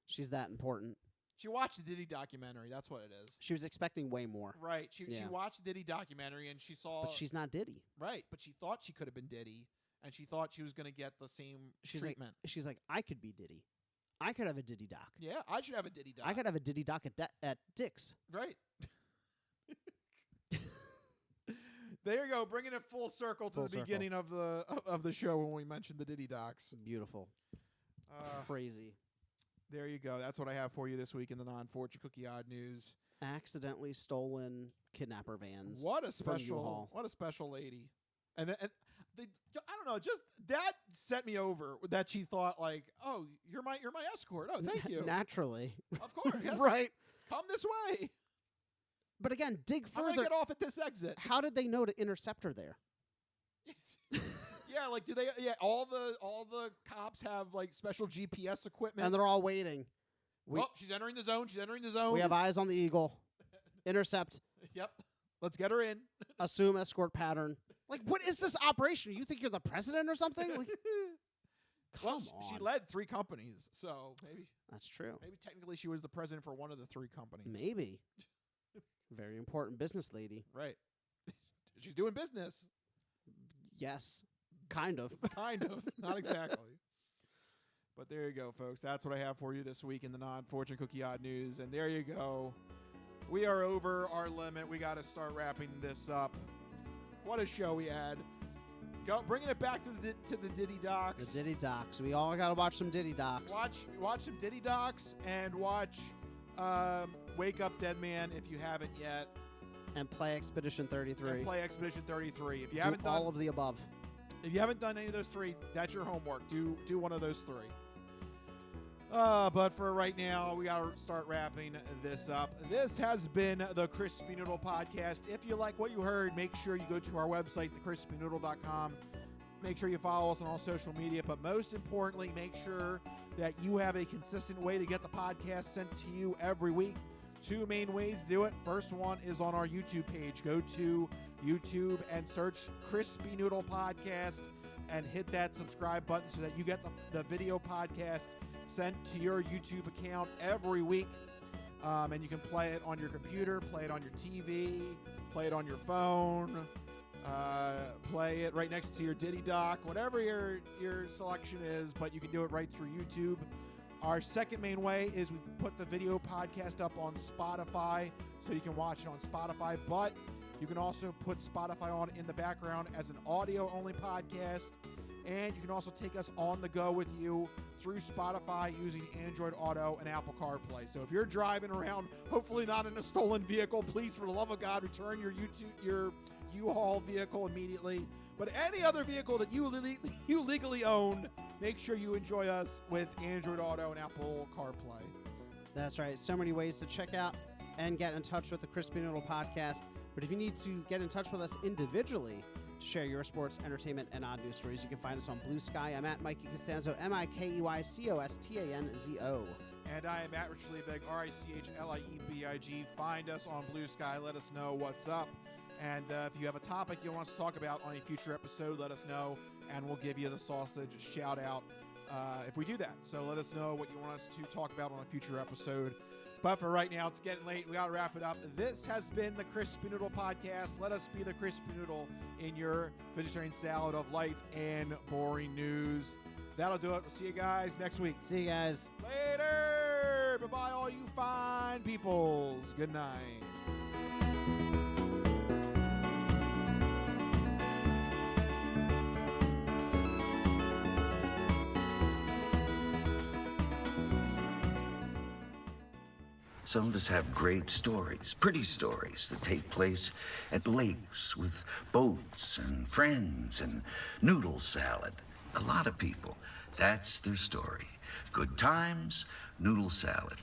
She's that important. She watched the Diddy documentary. That's what it is. She was expecting way more. Right. She watched the Diddy documentary and she saw. But she's not Diddy. Right. But she thought she could have been Diddy, and she thought she was going to get the same treatment. She's like, I could be Diddy. I could have a Diddy doc. Yeah, I should have a Diddy doc. I could have a Diddy doc at Dick's. Right. There you go, bringing it full circle to the beginning of the show when we mentioned the Diddy Docs. Beautiful. Crazy. There you go. That's what I have for you this week in the non-fortune cookie odd news. Accidentally stolen kidnapper vans. What a special lady. And I don't know, just that set me over that she thought like, oh, you're my escort. Oh, thank you. Naturally. Of course. Yes. Right. Come this way. But again, dig further. I'm gonna get off at this exit. How did they know to intercept her there? Yeah, like do they? Yeah, all the cops have like special GPS equipment, and they're all waiting. She's entering the zone. She's entering the zone. We have eyes on the eagle. Intercept. Yep. Let's get her in. Assume escort pattern. Like, what is this operation? You think you're the president or something? Like, come on. She led 3 companies, so maybe that's true. Maybe technically she was the president for one of the 3 companies. Maybe. Very important business lady. Right. She's doing business. Yes. Kind of. Kind of. Not exactly. But there you go, folks. That's what I have for you this week in the non-fortune cookie odd news. And there you go. We are over our limit. We got to start wrapping this up. What a show we had. Bringing it back to the Diddy Docs. The Diddy Docs. We all got to watch some Diddy Docs. Watch some Diddy Docs and watch Wake Up Dead Man if you haven't yet. And play Expedition 33. If you Do haven't done all of the above. If you haven't done any of those three, that's your homework. Do one of those three. But for right now, we got to start wrapping this up. This has been the Crispy Noodle Podcast. If you like what you heard, make sure you go to our website, thecrispynoodle.com. Make sure you follow us on all social media. But most importantly, make sure that you have a consistent way to get the podcast sent to you every week. Two main ways to do it. First one is on our YouTube page. Go to YouTube and search Crispy Noodle Podcast and hit that subscribe button so that you get the video podcast sent to your YouTube account every week. And you can play it on your computer, play it on your TV, play it on your phone, play it right next to your Diddy Doc, whatever your selection is, but you can do it right through YouTube. Our second main way is we put the video podcast up on Spotify, so you can watch it on Spotify, but you can also put Spotify on in the background as an audio-only podcast, and you can also take us on the go with you through Spotify using Android Auto and Apple CarPlay. So if you're driving around, hopefully not in a stolen vehicle, please, for the love of God, return your U-Haul vehicle immediately. But any other vehicle that you legally own, make sure you enjoy us with Android Auto and Apple CarPlay. That's right. So many ways to check out and get in touch with the Crispy Noodle Podcast. But if you need to get in touch with us individually to share your sports, entertainment, and odd news stories, you can find us on Blue Sky. I'm at Mikey Costanzo, MikeyCostanzo. And I am at Rich Liebig, RichLiebig. Find us on Blue Sky. Let us know what's up. And if you have a topic you want us to talk about on a future episode, let us know, and we'll give you the sausage shout out if we do that. So let us know what you want us to talk about on a future episode. But for right now, it's getting late. We got to wrap it up. This has been the Crispy Noodle Podcast. Let us be the Crispy Noodle in your vegetarian salad of life and boring news. That'll do it. We'll see you guys next week. See you guys. Later. Bye-bye, all you fine peoples. Good night. Some of us have great stories, pretty stories that take place at lakes with boats and friends and noodle salad. A lot of people, that's their story. Good times, noodle salad.